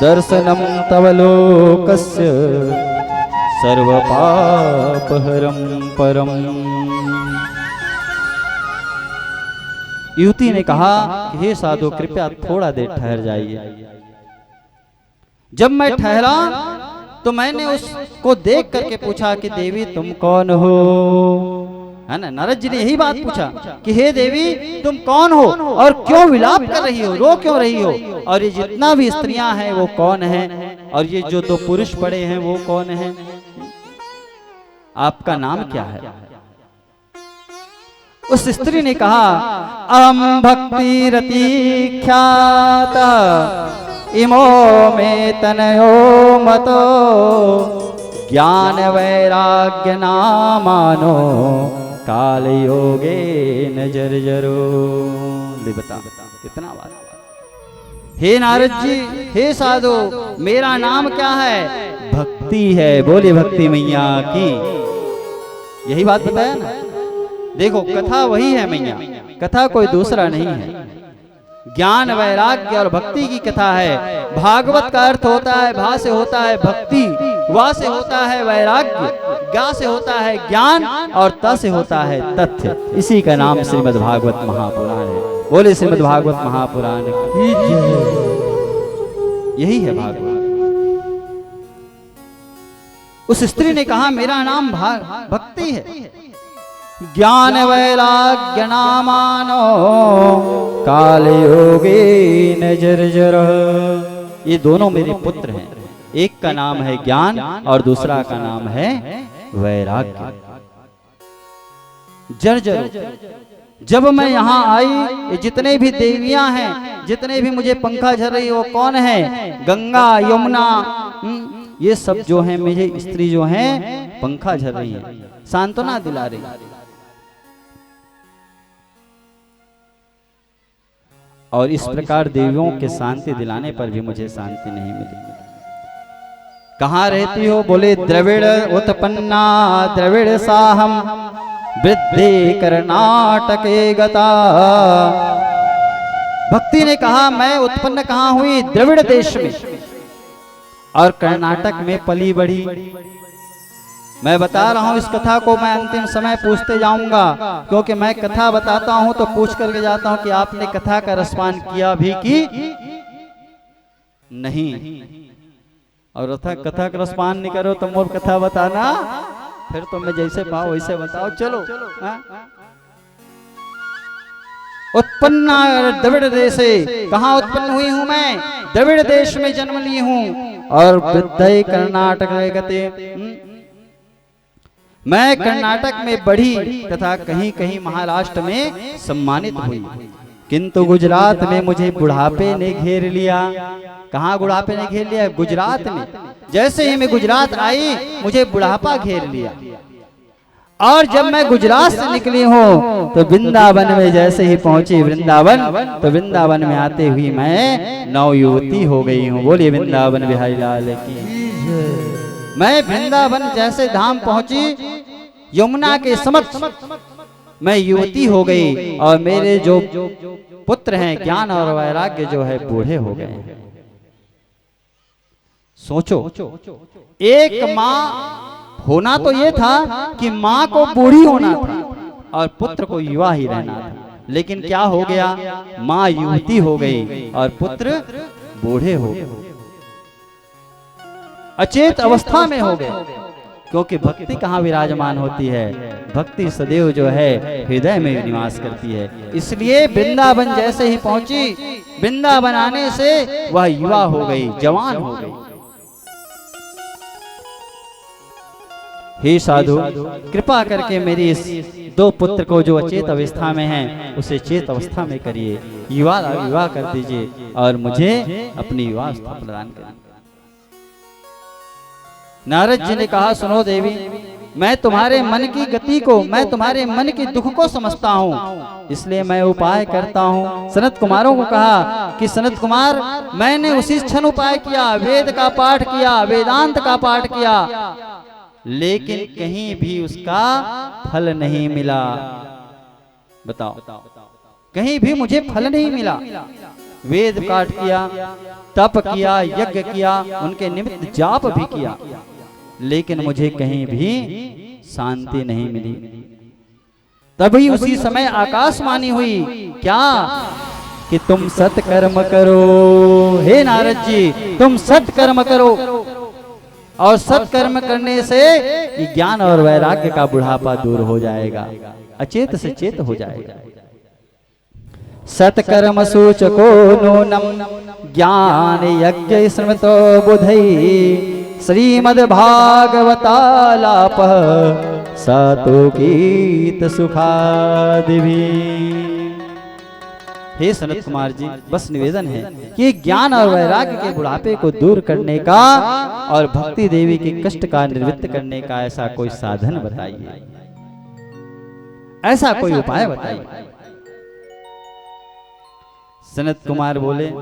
दर्शनम तव लोकस्य सर्वपापहरं परम। युवती ने कहा कि हे साधु कृपया थोड़ा देर ठहर जाइए। जब मैं ठहरा तो मैंने उसको देख करके पूछा कि देवी तुम कौन हो? है ना, नारद जी ने यही बात पूछा कि हे देवी तुम कौन हो और क्यों विलाप कर रही हो, रो क्यों रही हो? और ये जितना भी स्त्रियां हैं वो कौन है? और ये जो दो पुरुष पड़े हैं वो कौन है? आपका नाम क्या है? उस स्त्री ने कहा, अहम भक्ति रति ख्याता इमो में तनयो मतो ज्ञान वैराग्य नामानो काल योगे नजर जरो। बता कितना बात। हे नारद जी, हे साधु, मेरा नाम क्या है? भक्ति है। बोले भक्ति मैया की। यही बात बताया ना। देखो कथा वही है मैया, कथा कोई दूसरा नहीं है। ज्ञान वैराग्य और भक्ति की कथा है। भागवत का अर्थ होता है, भा से होता है भक्ति, वा से होता है वैराग्य, गा से होता है ज्ञान और त से होता है तथ्य। इसी का नाम श्रीमद् भागवत महापुराण है। बोले श्रीमद् भागवत महापुराण यही है भागवत। उस स्त्री ने कहा मेरा नाम भक्ति है। ज्ञान वैराग्य नामानो काल योगे नजर जर। ये दोनों मेरे पुत्र हैं। एक का नाम है ज्ञान और दूसरा का नाम है वैराग्य। जर्जर। जब मैं यहाँ आई, जितने भी देवियां हैं, जितने भी मुझे पंखा झर रही वो कौन है? गंगा यमुना, ये सब जो हैं मुझे स्त्री जो हैं पंखा झर रही है, सांत्वना दिला रही। और इस प्रकार देवियों के शांति दिलाने पर भी मुझे शांति नहीं मिली। कहाँ रहती हो? बोले द्रविड़ उत्पन्ना द्रविड़ साहम वृद्धि कर्नाटके गता। भक्ति ने कहा मैं उत्पन्न कहाँ हुई? द्रविड़ देश में और कर्नाटक में पली बढ़ी। मैं बता रहा हूं इस कथा को, मैं अंतिम समय पूछते जाऊंगा, क्योंकि मैं कथा बताता हूं तो पूछ करके जाता हूं कि आपने कथा का रसपान किया भी कि नहीं। और कथा का रसपान नहीं करो तो मोर कथा बताना, फिर तो मैं जैसे पाओ वैसे बताओ। चलो। उत्पन्न द्रविड़ देश से, कहाँ उत्पन्न हुई हूं मैं? द्रविड़ देश में जन्म ली हूं। और वृद्धि कर्नाटक गते, मैं कर्नाटक में बढ़ी तथा कहीं कहीं महाराष्ट्र में सम्मानित हुई, किंतु गुजरात में मुझे बुढ़ापे ने घेर लिया। कहाँ बुढ़ापे ने घेर लिया? गुजरात में। जैसे ही मैं गुजरात आई मुझे बुढ़ापा घेर लिया। और जब मैं गुजरात से निकली हूँ तो वृंदावन में जैसे ही पहुंची वृंदावन, तो वृंदावन में आते हुई मैं नवयुवती हो गई हूँ। बोलिए वृंदावन बिहारी लाल की। मैं वृंदावन जैसे धाम पहुंची, यमुना के समक्ष मैं युवती हो गई और मेरे जो पुत्र हैं ज्ञान और वैराग्य जो है बूढ़े हो गए हैं। सोचो, एक माँ होना तो ये था कि माँ को बूढ़ी होना था और पुत्र को युवा ही रहना था, लेकिन क्या हो गया? माँ युवती हो गई और पुत्र बूढ़े हो गए, अचेत अवस्था में हो गए। क्योंकि भक्ति कहाँ विराजमान होती है? भक्ति सदैव जो है हृदय में निवास करती है। इसलिए वृंदावन जैसे ही पहुंची, वृंदावन आने से वह युवा हो गई, जवान हो गई। हे साधु, कृपा करके मेरी इस दो पुत्र को जो अचेत अवस्था में हैं उसे चेत अवस्था में करिए, युवा कर दीजिए और मुझे अपनी युवावस्था प्रदान करिए। नारद जी ने कहा, सुनो देवी, मैं तुम्हारे मन की गति को, मैं तुम्हारे मन के दुख को समझता हूँ, इसलिए मैं उपाय करता हूँ। सनत कुमारों को कहा कि सनत कुमार, मैंने उसी क्षण उपाय किया, वेद का पाठ किया, वेदांत का पाठ किया, लेकिन कहीं भी उसका फल नहीं मिला। बताओ, कहीं भी मुझे फल नहीं मिला। वेद पाठ किया, तप किया, यज्ञ किया, उनके निमित्त जाप भी किया, लेकिन मुझे कहीं भी शांति नहीं मिली। तभी उसी समय आकाशवाणी हुई, क्या? कि तुम सत्कर्म करो। हे नारद जी, तुम सत्कर्म करो, और सत्कर्म करने से ज्ञान और वैराग्य का बुढ़ापा दूर हो जाएगा, अचेत से चेत हो जाएगा। सत्कर्म सूचको नूनम ज्ञान यज्ञ स्मृतो बुधई श्रीमद् भागवतालाप सातोकीत सुखादिभी। हे सनत कुमार जी, बस निवेदन है कि ज्ञान और वैराग्य के बुढ़ापे को दूर करने का और भक्ति देवी के कष्ट का निवृत्त करने का ऐसा कोई साधन बताइए, ऐसा कोई उपाय बताइए। सनत कुमार बोले,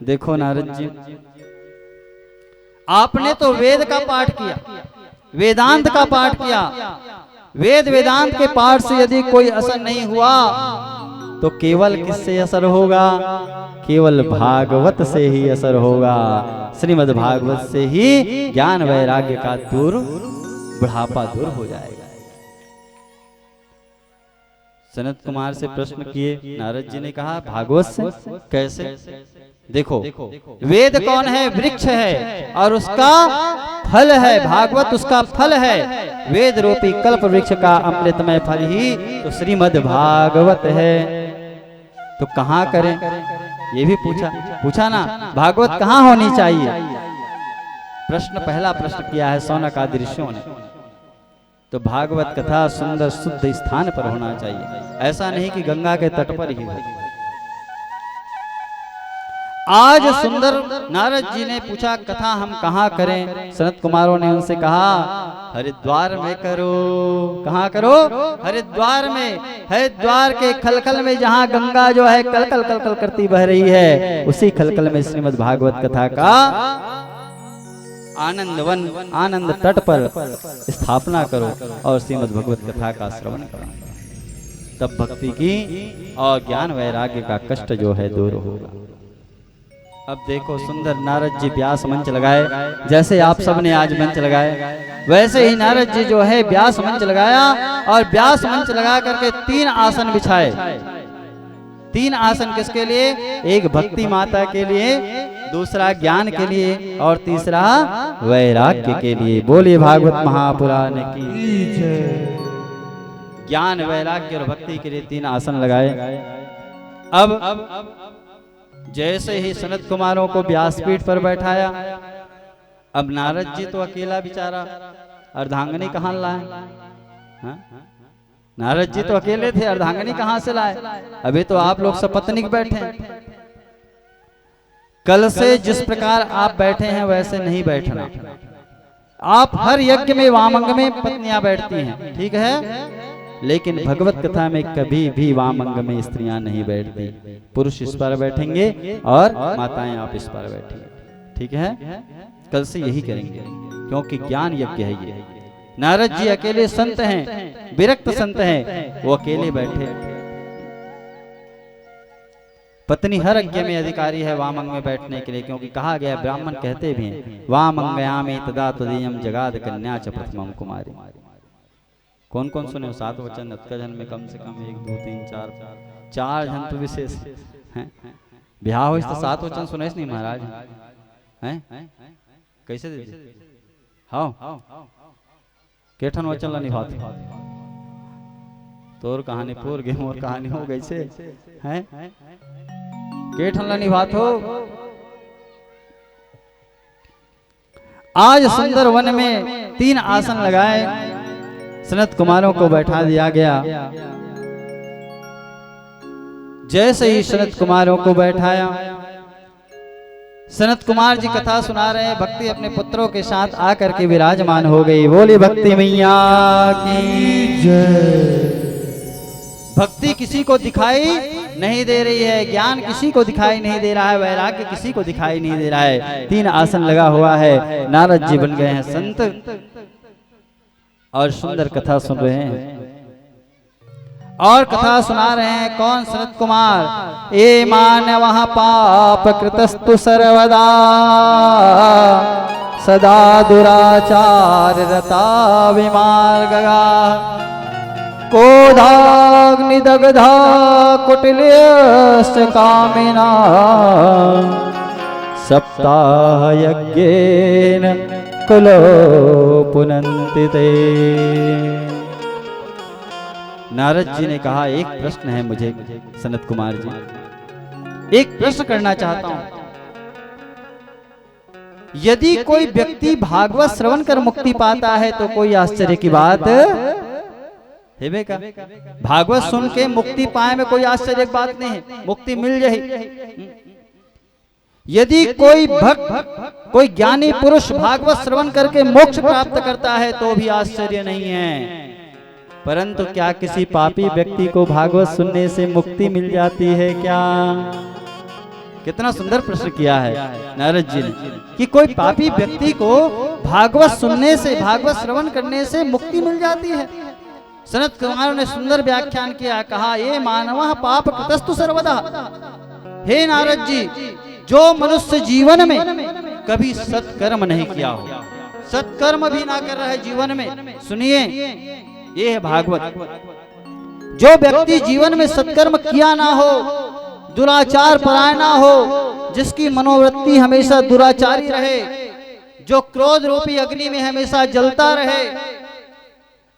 देखो नारद जी, आपने तो वेद का पाठ किया, वेदांत का पाठ किया, वेद वेदांत के पाठ से यदि कोई असर नहीं हुआ तो केवल किससे असर होगा? केवल भागवत से ही असर होगा। श्रीमद् भागवत से ही ज्ञान वैराग्य का बुढ़ापा दूर हो जाएगा। सनत कुमार से प्रश्न किए, नारद जी ने कहा, भागवत से कैसे? देखो, वेद कौन है? वृक्ष है और उसका फल है, भागवत उसका फल है। वेद रूपी कल्प वृक्ष का अमृतमय फल ही तो श्रीमद् भागवत है। तो कहाँ करें? ये भी पूछा ना, भागवत कहाँ होनी चाहिए? पहला प्रश्न किया है शौनक आदि ऋषियों ने। तो भागवत कथा सुंदर शुद्ध स्थान पर होना चाहिए, ऐसा नहीं कि गंगा के तट पर ही हो। आज सुंदर नारद जी ने पूछा, कथा हम कहाँ करें? सनत कुमारों ने उनसे कहा, हरिद्वार में करो। कहाँ करो? हरिद्वार में। हरिद्वार के खलखल में जहाँ गंगा जो है कलकल कलकल करती बह रही है, उसी खलखल में श्रीमद् भागवत कथा का आनंदवन, आनंद तट पर स्थापना करो और श्रीमद् भागवत कथा का श्रवण करो। तब भक्ति की और ज्ञान वैराग्य का कष्ट जो है दूर होगा। अब देखो, सुंदर नारद जी व्यास मंच लगाए, जैसे आप सब ने आज मंच लगाए, वैसे ही नारद जी जो है व्यास मंच लगाया और व्यास मंच लगा करके 3 आसन बिछाए। 3 आसन किसके लिए? एक भक्ति माता के लिए, दूसरा ज्ञान के लिए और तीसरा वैराग्य के लिए। बोलिए भागवत महापुराण की जय। ज्ञान वैराग्य और भक्ति के लिए 3 आसन लगाए। अब जैसे ही सनत कुमारों को व्यासपीठ पर बैठाया, अब नारद जी तो अकेला बेचारा, अर्धांगिनी कहाँ लाए? नारद जी तो अकेले थे, अर्धांगिनी कहाँ से लाए? अभी तो आप लोग सपत्नीक बैठे। कल से जिस प्रकार आप बैठे हैं वैसे नहीं बैठना। आप हर यज्ञ में वामंग में पत्नियां बैठती हैं, ठीक है, लेकिन भगवत कथा में कभी भी वामंग में स्त्रियां नहीं बैठती। पुरुष इस पर बैठेंगे और माताएं आप इस पर बैठेंगे, ठीक है। कल से यही करेंगे, क्योंकि ज्ञान यज्ञ है ये। नारद जी अकेले संत हैं, विरक्त संत हैं, वो अकेले बैठे। पत्नी हर यज्ञ में अधिकारी है वामंग में बैठने के लिए, क्योंकि कहा गया, ब्राह्मण कहते भी हैं, वामंगयामे तदा तदीयम जगाद कन्या च प्रथमम कुमारी। कौन कौन सुने? 7 वचन अतकजन में कम से कम 1 2 3 4 जन तो विशेष हैं। ब्याह हो तो 7 वचन सुने नहीं महाराज हैं? कैसे दे? हाँ, केठन वचन निभात तोर कहानी पूर गे मोर कहानी हो गई से हैं केठन निभात हो। आज सुंदर वन में 3 आसन लगाए, सनत कुमारों को बैठा दिया गया। जैसे ही सनत कुमारों को बैठाया, सनत कुमार जी कथा सुना रहे हैं। भक्ति अपने पुत्रों के साथ आकर के विराजमान हो गई। बोली भक्ति मैया की जय। भक्ति किसी को दिखाई नहीं दे रही है, ज्ञान किसी को दिखाई नहीं दे रहा है, वैराग्य किसी को दिखाई नहीं दे रहा है। 3 आसन लगा हुआ है। नारद जी बन गए हैं संत और सुंदर कथा सुन रहे हैं और कथा सुना रहे हैं। कौन? सनत कुमार। ए मानव पाप कृतस्तु सर्वदा सदा दुराचार रता विमार्गगा कोधाग्निदग्धा कुटिलस्य कामिना सप्ताह यज्ञेन कुलो पुनन्ति ते। नारद जी ने कहा, एक प्रश्न है मुझे सनत कुमार जी, एक प्रश्न करना चाहता हूं। यदि कोई व्यक्ति भागवत श्रवण कर मुक्ति पाता है तो कोई आश्चर्य की बात है बेका? भागवत सुन के मुक्ति पाए में कोई आश्चर्य की बात नहीं है, मुक्ति मिल जाएगी। यदि कोई भक्त, कोई ज्ञानी पुरुष भागवत श्रवण करके मोक्ष प्राप्त करता है तो भी आश्चर्य नहीं है। परंतु क्या किसी पापी व्यक्ति को भागवत सुनने से मुक्ति मिल जाती है क्या? कितना सुंदर प्रश्न किया है नारद जी ने कि कोई पापी व्यक्ति को भागवत सुनने से, भागवत श्रवण करने से मुक्ति मिल जाती है। सनत कुमार ने सुंदर व्याख्यान किया, कहा ये मानव पाप कृतस्तु सर्वदा। हे नारद जी, जो मनुष्य जीवन में कभी सत्कर्म नहीं किया हो, सत्कर्म भी ना कर रहा है जीवन में, सुनिए ये है भागवत। जो व्यक्ति जीवन में सत्कर्म किया ना हो, दुराचार परायण ना हो, जिसकी मनोवृत्ति हमेशा दुराचारी रहे, जो क्रोध रूपी अग्नि में हमेशा जलता रहे,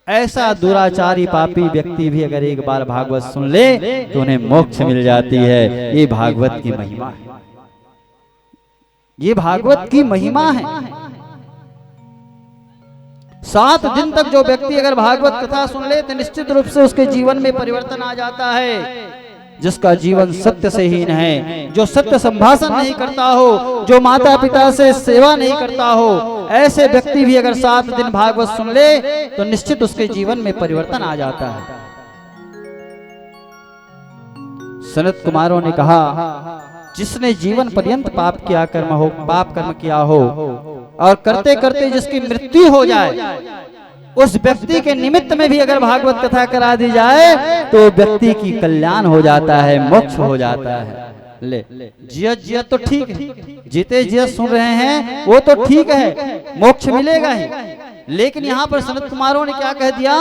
ऐसा दुराचारी पापी व्यक्ति भी अगर एक बार भागवत सुन ले तो उन्हें मोक्ष मिल जाती है। ये भागवत की महिमा है, ये भागवत की महिमा है। 7 दिन तक जो व्यक्ति अगर भागवत कथा सुन ले तो निश्चित रूप से उसके जीवन में परिवर्तन आ जाता है। जिसका जीवन सत्य से हीन है, जो सत्य संभाषण नहीं करता हो, जो माता पिता से सेवा नहीं करता हो, ऐसे व्यक्ति भी अगर 7 दिन भागवत सुन ले तो निश्चित उसके जीवन में परिवर्तन आ जाता है। सनत कुमारों ने कहा, जिसने जीवन पर्यंत पाप कर्म किया हो और करते करते जिसकी मृत्यु हो जाए, उस व्यक्ति के निमित्त में भी अगर भागवत कथा करा दी जाए तो व्यक्ति की कल्याण हो जाता है, मोक्ष हो जाता है। ले जियत तो ठीक है, जीते जियत सुन रहे हैं वो तो ठीक है, मोक्ष मिलेगा ही। लेकिन यहाँ पर सनत कुमारों ने क्या कह दिया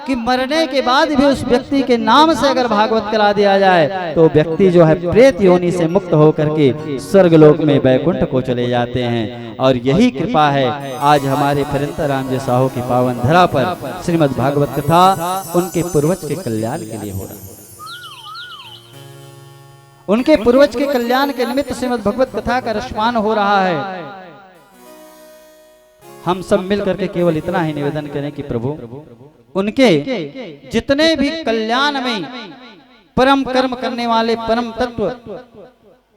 कि मरने के बाद भी उस व्यक्ति के नाम से अगर भागवत करा दिया जाए तो व्यक्ति जो है प्रेत योनि से मुक्त होकर के स्वर्गलोक में बैकुंठ को चले जाते हैं। और यही कृपा है आज हमारे फरिंता राम जी साहू की पावन धरा पर श्रीमद् भागवत कथा उनके पूर्वज के कल्याण के लिए हो रहा है। उनके पूर्वज के कल्याण के निमित्त श्रीमद् भगवत कथा का रसपान हो रहा है। हम सब मिल करके केवल इतना ही निवेदन करें कि प्रभु उनके जितने भी कल्याण में परम कर्म करने वाले परम तत्व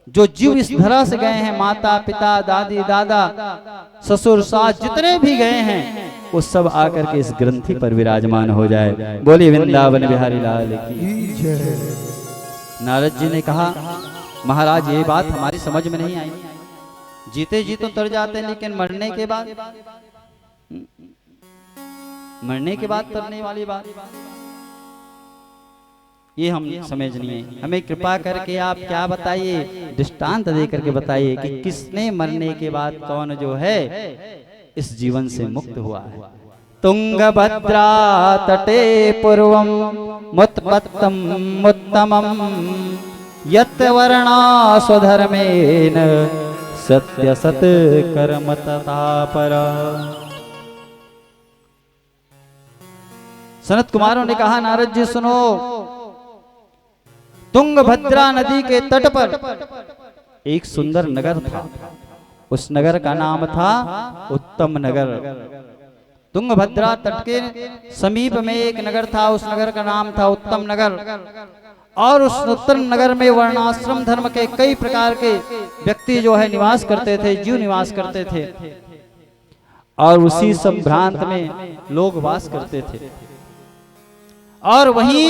जो जीव इस धरा से गए हैं, माता पिता दादी दादा ससुर सास जितने भी गए हैं, वो सब आकर के इस ग्रंथि पर विराजमान हो जाए। बोली वृंदावन बिहारी लाल की जय। नारद जी ने कहा, महाराज ये बात हमारी समझ में नहीं आई। जीते जी तो तर जाते हैं, लेकिन मरने के बाद तरने वाली बात ये हम समझ नहीं है। हमें कृपा करके आप क्या बताइए, दृष्टांत दे करके बताइए कि किसने मरने के बाद कौन जो है इस जीवन से मुक्त हुआ है। तुंगभद्रा तटे पूर्वम मुत्पत्तम उत्तमम यत् वर्णा स्वधर्मेन सत्य सत कर्म तथा पर। सनत कुमारों ने कहा, नारद जी सुनो, तुंगभद्रा नदी के तट पर एक सुंदर नगर था। उस नगर का नाम था उत्तम नगर। तुंगभद्रा तट के समीप में एक नगर था, उस नगर का नाम था उत्तम नगर। और उस उत्तम नगर में वर्णाश्रम धर्म के कई प्रकार के व्यक्ति जो है निवास करते थे, जीव निवास करते थे। और उसी संभ्रांत में लोग वास करते थे। और वहीं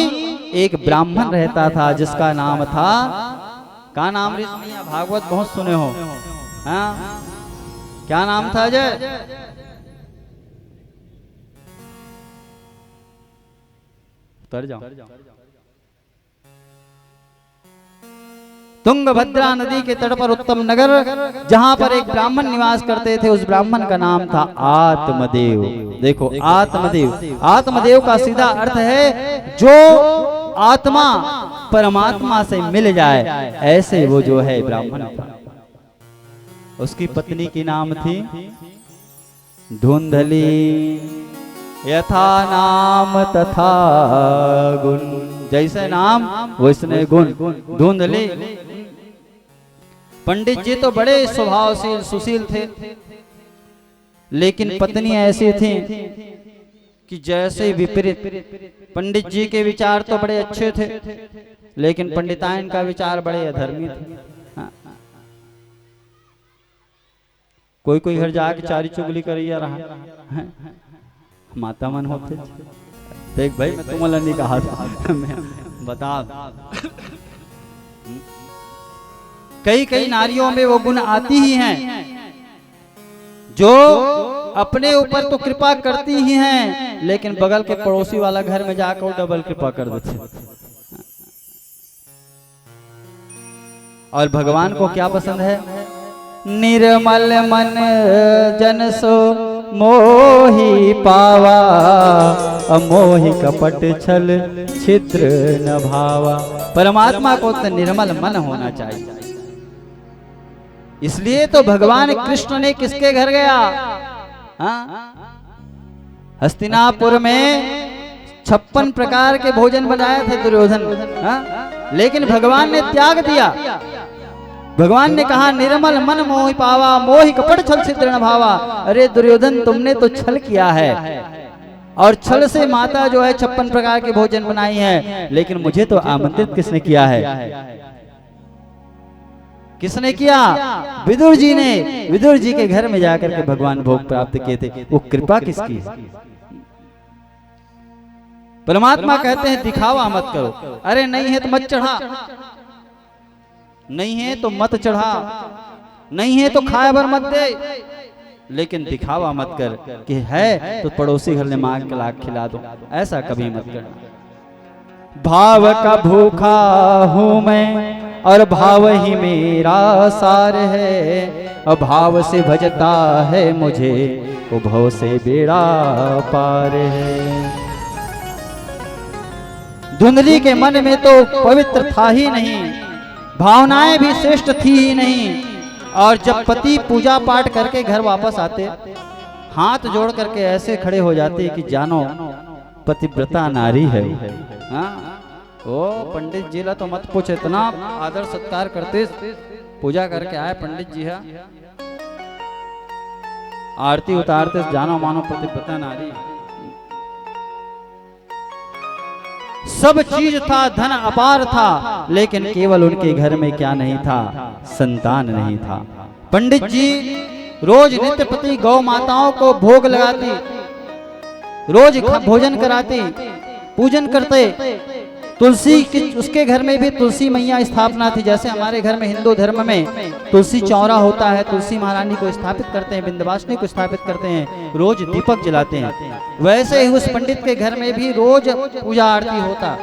एक ब्राह्मण रहता था जिसका नाम था, क्या नाम रे? भागवत बहुत सुने हो, हाँ? क्या नाम था अजय? उतर जाओ। तुंगभद्रा नदी के तट पर उत्तम नगर, जहां पर एक ब्राह्मण निवास करते थे, उस ब्राह्मण का नाम था आत्मदेव। देखो, आत्मदेव, आत्मदेव का सीधा अर्थ है जो आत्मा परमात्मा से मिल जाए, ऐसे वो जो है ब्राह्मण था। उसकी पत्नी की नाम थी धुंधली। यथा नाम तथा गुण, जैसे नाम वैसने गुण। धुंधली। पंडित जी तो बड़े स्वभावशील सुशील थे, लेकिन पत्नी ऐसी थी कि जैसे विपरीत। पंडित जी के विचार तो बड़े अच्छे थे, लेकिन पंडिताइन का विचार बड़े अधर्मी थे। हाँ। कोई कोई घर जाके चारी चुगली करिया रहा, माता मन होते। देख भाई, मैं तुम्हारा नहीं कहा था, बता। कई कई नारियों में वो गुण आती ही हैं जो अपने ऊपर तो कृपा करती ही हैं, लेकिन बगल के पड़ोसी वाला घर में जाकर डबल कृपा कर देते। और भगवान को क्या पसंद है? निर्मल मन जन सो मोहि पावा, अमोहि कपट छल छिद्र न भावा। परमात्मा को तो निर्मल मन होना चाहिए। इसलिए तो भगवान कृष्ण ने किसके घर गया? हस्तिनापुर में 56 प्रकार के भोजन बनाए थे दुर्योधन, लेकिन भगवान ने त्याग दिया। भगवान ने कहा, निर्मल मन मोहि पावा, मोहि कपट छल छिद्र न भावा। अरे दुर्योधन, तुमने तो छल किया है, और छल से माता जो है 56 प्रकार के भोजन बनाई है, लेकिन मुझे तो आमंत्रित किसने किया है? किसने किया? विदुर जी ने। विदुर जी के घर में जाकर के भगवान भोग प्राप्त किए थे। वो कृपा किसकी? परमात्मा कहते हैं दिखावा मत करो। अरे नहीं है तो मत चढ़ा, नहीं है तो मत चढ़ा, नहीं है तो खाए भर मत दे, लेकिन दिखावा मत कर कि है तो पड़ोसी घर ने मांग के लाख खिला दो। ऐसा कभी मत करना। भाव का भूखा हूं मैं, और भाव ही मेरा सार है। अभाव से भजता है मुझे, उभव से बेड़ा पार है। धुंधली के मन में तो पवित्र था ही नहीं, भावनाएं भी श्रेष्ठ थी ही नहीं। और जब पति पूजा पाठ करके घर वापस आते, हाथ जोड़ करके ऐसे खड़े हो जाते कि जानो पतिव्रता नारी है। हाँ, ओ पंडित जी ला तो मत पूछ, इतना आदर सत्कार करते। पूजा करके आए पंडित जी, है आरती उतारते, जानो मानो पतिव्रता नारी। सब चीज था, धन अपार था, लेकिन केवल उनके घर में क्या नहीं था? संतान नहीं था। पंडित जी रोज नित्य प्रति गौ माताओं को भोग लगाती, रोज भोजन कराती, पूजन करते। तुलसी की उसके घर में भी तुलसी मैया स्थापना थी। जैसे हमारे घर में हिंदू धर्म में तुलसी चौरा होता है, तुलसी महारानी को स्थापित करते हैं, विंध्यवासिनी को स्थापित करते हैं, रोज दीपक जलाते हैं। वैसे ही उस पंडित के घर में भी रोज पूजा आरती होता,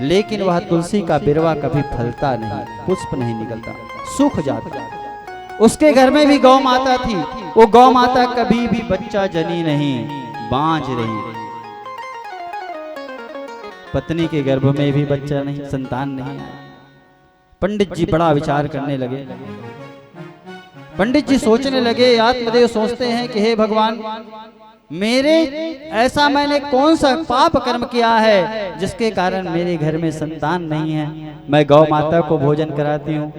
लेकिन वह तुलसी का बिरवा कभी फलता नहीं, पुष्प नहीं निकलता, सूख जाता। उसके घर में भी गौ माता थी, वो गौ माता कभी भी बच्चा जनी नहीं, बांझ रही। पत्नी के गर्भ में भी बच्चा नहीं, संतान नहीं आया। पंडित जी बड़ा विचार करने लगे। पंडित जी सोचने लगे, आत्मदेव सोचते हैं कि हे भगवान, मेरे ऐसा मैंने कौन सा पाप कर्म किया है जिसके कारण मेरे घर में संतान नहीं है। मैं गौ माता को भोजन कराती हूँ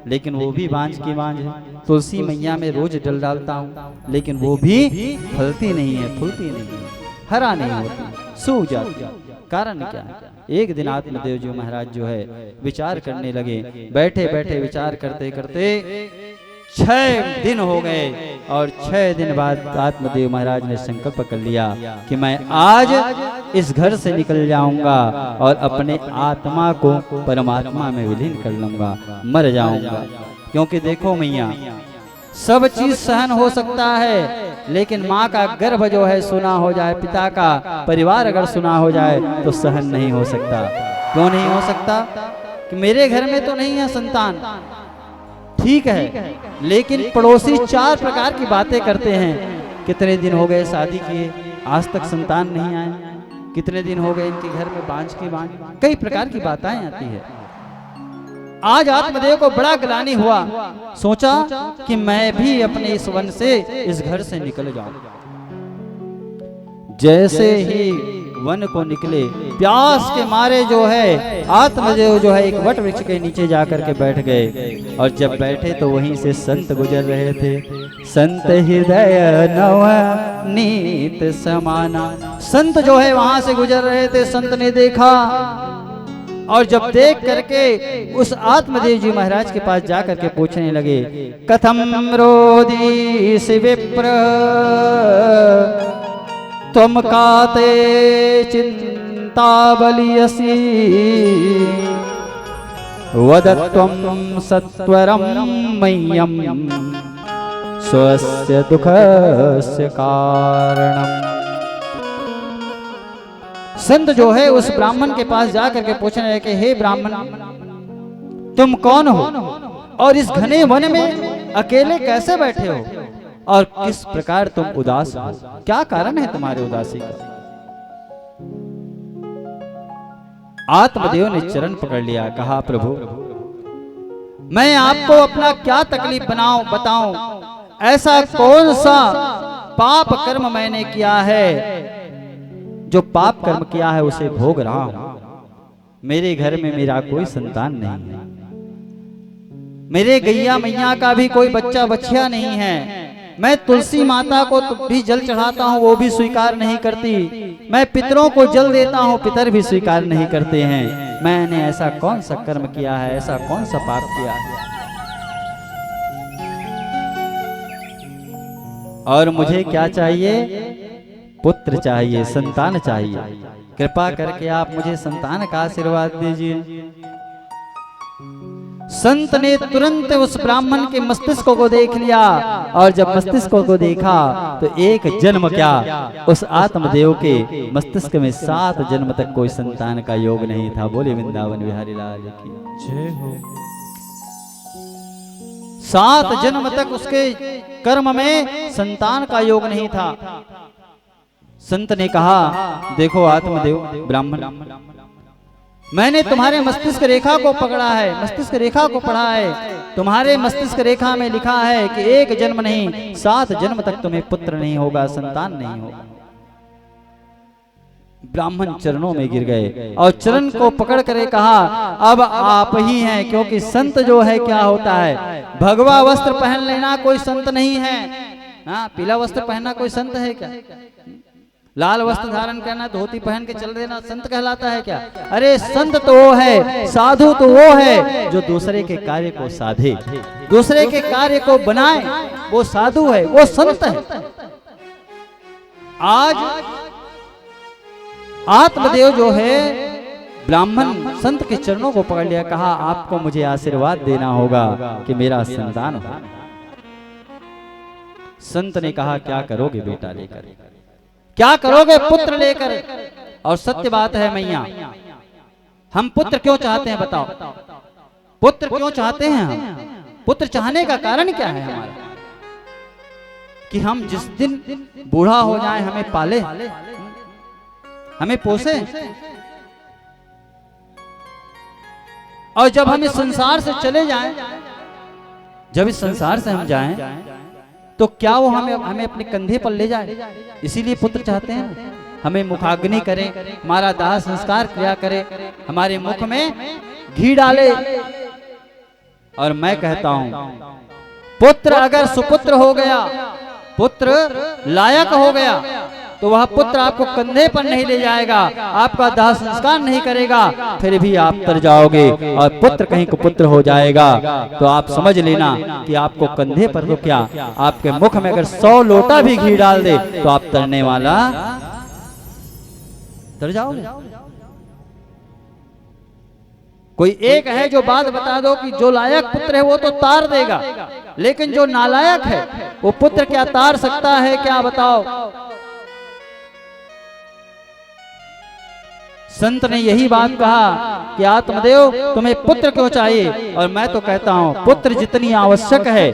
लेकिन वो भी बांझ की बांझ है। तुलसी मैया में रोज जल डालता हूँ लेकिन वो भी फलती नहीं है, फूलती नहीं है, हरा नहीं होती, सूख जाती है। कारण क्या है? एक दिन आत्मदेव जी महाराज जो है विचार करने लगे। बैठे बैठे विचार करते करते 6 दिन हो गए और 6 दिन बाद आत्मदेव महाराज ने संकल्प कर लिया कि मैं आज इस घर से निकल जाऊंगा और अपने आत्मा को परमात्मा में विलीन कर लूंगा, मर जाऊंगा। क्योंकि देखो मैया, सब चीज सहन हो सकता है लेकिन माँ का गर्भ जो है सुना हो जाए, पिता का परिवार अगर सुना हो जाए तो सहन नहीं हो सकता। क्यों नहीं हो सकता? कि मेरे घर में तो नहीं है संतान, ठीक है, लेकिन पड़ोसी 4 प्रकार की बातें करते हैं। कितने दिन हो गए शादी किए, आज तक संतान नहीं आए, कितने दिन हो गए इनके घर में बांझ की बांझ, कई प्रकार की बातें आती है। आज आत्मदेव को बड़ा ग्लानि हुआ, सोचा कि मैं भी अपने इस वन से, इस घर से निकल जाऊं। जैसे ही वन को निकले, प्यास के मारे जो है आत्मदेव जो है एक वट वृक्ष के नीचे जाकर के बैठ गए। और जब बैठे तो वहीं से संत गुजर रहे थे। संत हृदय नवनीत समाना, संत जो है वहां से गुजर रहे थे। संत ने देखा और जब देख करके उस आत्मदेव जी महाराज के पास जाकर के पूछने लगे, कथम रोदीस विप्र त्वम काते चिंता बलियसी वदत्वं सत्वरं मह्यं स्वस्य दुःखस्य कारणम्। संत जो है उस ब्राह्मण के पास जाकर के पूछने लगे कि हे ब्राह्मण, तुम कौन हो और इस घने वन में अकेले कैसे बैठे हो और किस प्रकार तुम उदास हो? क्या कारण है तुम्हारे उदासी का? आत्मदेव ने चरण पकड़ लिया, कहा प्रभु मैं आपको अपना क्या तकलीफ बताऊं? ऐसा कौन सा पाप कर्म मैंने किया है? जो पाप कर्म किया है उसे भोग रहा हूं। मेरे घर में मेरा कोई संतान नहीं है, मेरे गैया मैया का भी कोई बच्चा बच्चिया नहीं है। मैं तुलसी माता को भी जल चढ़ाता हूँ, वो भी स्वीकार नहीं करती। मैं पितरों को जल देता हूँ, पितर भी स्वीकार नहीं करते हैं। मैंने ऐसा कौन सा कर्म किया है, ऐसा कौन सा पाप किया है? और मुझे क्या चाहिए? पुत्र चाहिए, संतान चाहिए। कृपा करके आप मुझे संतान का आशीर्वाद दीजिए। संत ने तुरंत उस ब्राह्मण के मस्तिष्क को देख लिया और जब मस्तिष्क को देखा तो एक जन्म क्या, उस आत्मदेव के मस्तिष्क में 7 जन्म तक कोई संतान का योग नहीं था। बोले वृंदावन बिहारी लाल की जय हो। 7 जन्म तक उसके कर्म में संतान का योग नहीं था। संत ने कहा, देखो आत्मदेव ब्राह्मण, मैंने तुम्हारे मस्तिष्क रेखा को पकड़ा है, मस्तिष्क रेखा को पढ़ा है। तुम्हारे मस्तिष्क रेखा में लिखा है कि 1 जन्म नहीं 7 जन्म तक तुम्हें पुत्र नहीं होगा, संतान नहीं होगा। ब्राह्मण चरणों में गिर गए और चरण को पकड़ कर कहा, अब आप ही हैं। क्योंकि संत जो है क्या होता है, भगवा वस्त्र पहन लेना कोई संत नहीं है। हाँ, पीला वस्त्र पहनना कोई संत है क्या? लाल वस्त्र धारण करना, धोती पहन के चल देना संत कहलाता है क्या? अरे संत तो वो है, साधु तो वो है जो दूसरे के कार्य को साधे, दूसरे के कार्य को बनाए, वो साधु है, वो संत है। आज आत्मदेव जो है ब्राह्मण संत के चरणों को पकड़ लिया, कहा आपको मुझे आशीर्वाद देना होगा कि मेरा संतान हो। संत ने कहा, क्या करोगे बेटा लेकर, क्या करोगे पुत्र लेकर? और सत्य बात है मैया, हम पुत्र क्यों चाहते हैं बताओ? पुत्र क्यों चाहते हैं हम? पुत्र चाहने का कारण क्या है हमारा? कि हम जिस दिन बूढ़ा हो जाए हमें पाले, हमें पोसे, और जब हम इस संसार से चले जाएं, जब इस संसार से हम जाएं तो क्या वो हमें अपने कंधे पर ले जाए? इसीलिए पुत्र चाहते हैं हमें मुखाग्नि करें, हमारा दाह संस्कार क्रिया करे, हमारे मुख में घी डाले। और मैं कहता हूं पुत्र अगर सुपुत्र हो गया, पुत्र लायक हो गया, तो वह पुत्र आपको कंधे पर नहीं ले जाएगा, आपका दाह संस्कार नहीं करेगा, फिर भी आप तर जाओगे। और पुत्र कहीं कुपुत्र हो जाएगा तो आप समझ लेना कि आपको कंधे पर तो क्या, आपके मुख में अगर 100 लोटा भी घी डाल दे तो आप तरने वाला तर जाओगे। कोई एक है जो बात बता दो कि जो लायक पुत्र है वो तो तार देगा, लेकिन जो नालायक है वो पुत्र क्या तार सकता है? क्या बताओ? संत ने यही बात कहा कि आत्मदेव तुम्हें पुत्र क्यों चाहिए? और मैं तो कहता हूं पुत्र जितनी आवश्यक है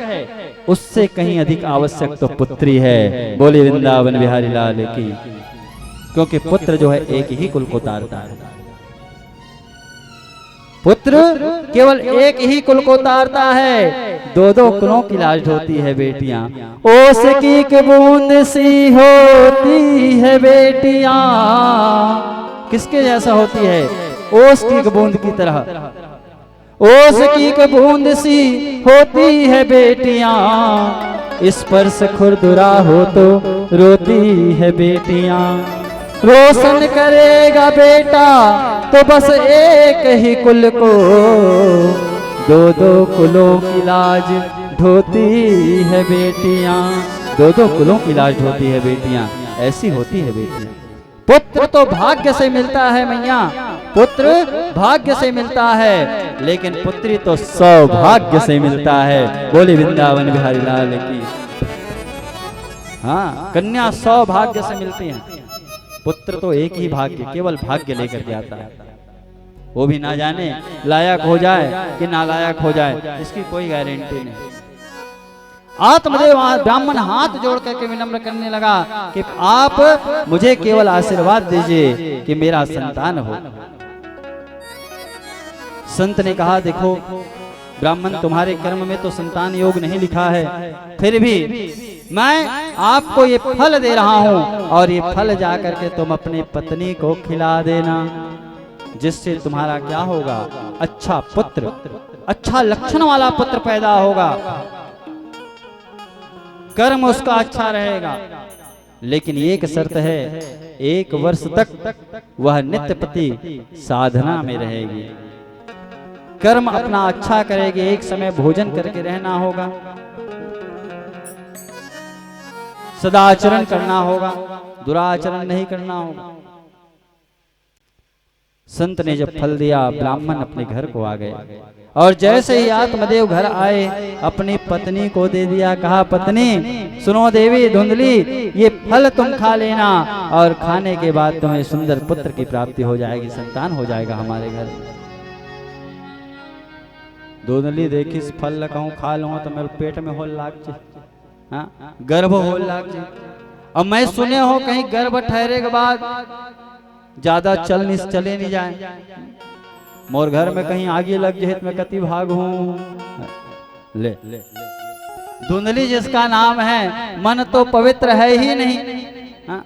उससे कहीं अधिक आवश्यक तो पुत्री है। बोले वृंदावन बिहारी लाल की। क्योंकि पुत्र जो है एक ही कुल को तारता है, पुत्र केवल एक ही कुल को तारता है। 2-2 कुलों की लाज होती है बेटियां, ओस की बूंद सी होती है बेटियां। किसके जैसा होती है? ओस की बूंद की तरह, ओस की बूंद सी होती है बेटियां, स्पर्श खुरदुरा हो तो रोती है बेटियां। रोशन करेगा बेटा तो बस एक ही कुल को, 2-2 कुलों की लाज ढोती है बेटियां। 2-2 कुलों की लाज ढोती है बेटियां, ऐसी होती है बेटियां। पुत्र तो भाग्य से मिलता है मैया, पुत्र भाग्य से मिलता है, लेकिन पुत्री तो सौभाग्य से मिलता है। बोले वृंदावन बिहारी लाल की। हाँ, कन्या सौभाग्य से मिलती है, पुत्र तो एक ही भाग्य, केवल भाग्य लेकर के आता है। वो भी ना जाने लायक हो जाए कि नालायक हो जाए, इसकी कोई गारंटी नहीं। आत्मदेव ब्राह्मण हाथ जोड़ करके विनम्र करने लगा कि आप मुझे केवल आशीर्वाद दीजिए कि मेरा संतान हो। संत ने कहा देखो ब्राह्मण, तुम्हारे कर्म में तो संतान योग नहीं लिखा है, फिर भी मैं आपको ये फल दे रहा हूं, और ये फल जाकर के तुम अपनी पत्नी को खिला देना, जिससे तुम्हारा क्या होगा? अच्छा पुत्र, अच्छा लक्षण वाला पुत्र पैदा होगा, कर्म उसका अच्छा रहेगा। लेकिन एक शर्त है, 1 वर्ष तक वह नित्यपति साधना में रहेगी, कर्म अपना अच्छा करेगी, एक समय भोजन करके रहना होगा, सदाचरण करना होगा, दुराचरण नहीं करना होगा। संत ने जब फल दिया, ब्राह्मण अपने घर को आ गए, और जैसे ही आत्मदेव घर आए अपनी पत्नी को दे दिया, कहा पत्नी सुनो देवी धुंधली, ये फल तुम खा लेना, और खाने के बाद तुम्हें सुंदर पुत्र की प्राप्ति हो जाएगी, संतान हो जाएगा हमारे घर। धुंधली देखी इस फल लगाऊं खा लूं तो मेरे पेट में होल लाग जाए, हाँ गर्भ होल लाग जाए। अब मैं सुने हो कहीं गर्भ ठहरे के बाद ज्यादा चले नहीं जाए, मोर घर में कहीं आगे लग जाए मैं कति भाग हूं। ले धुंधली जिसका नाम है, मन तो पवित्र है ही नहीं, हाँ?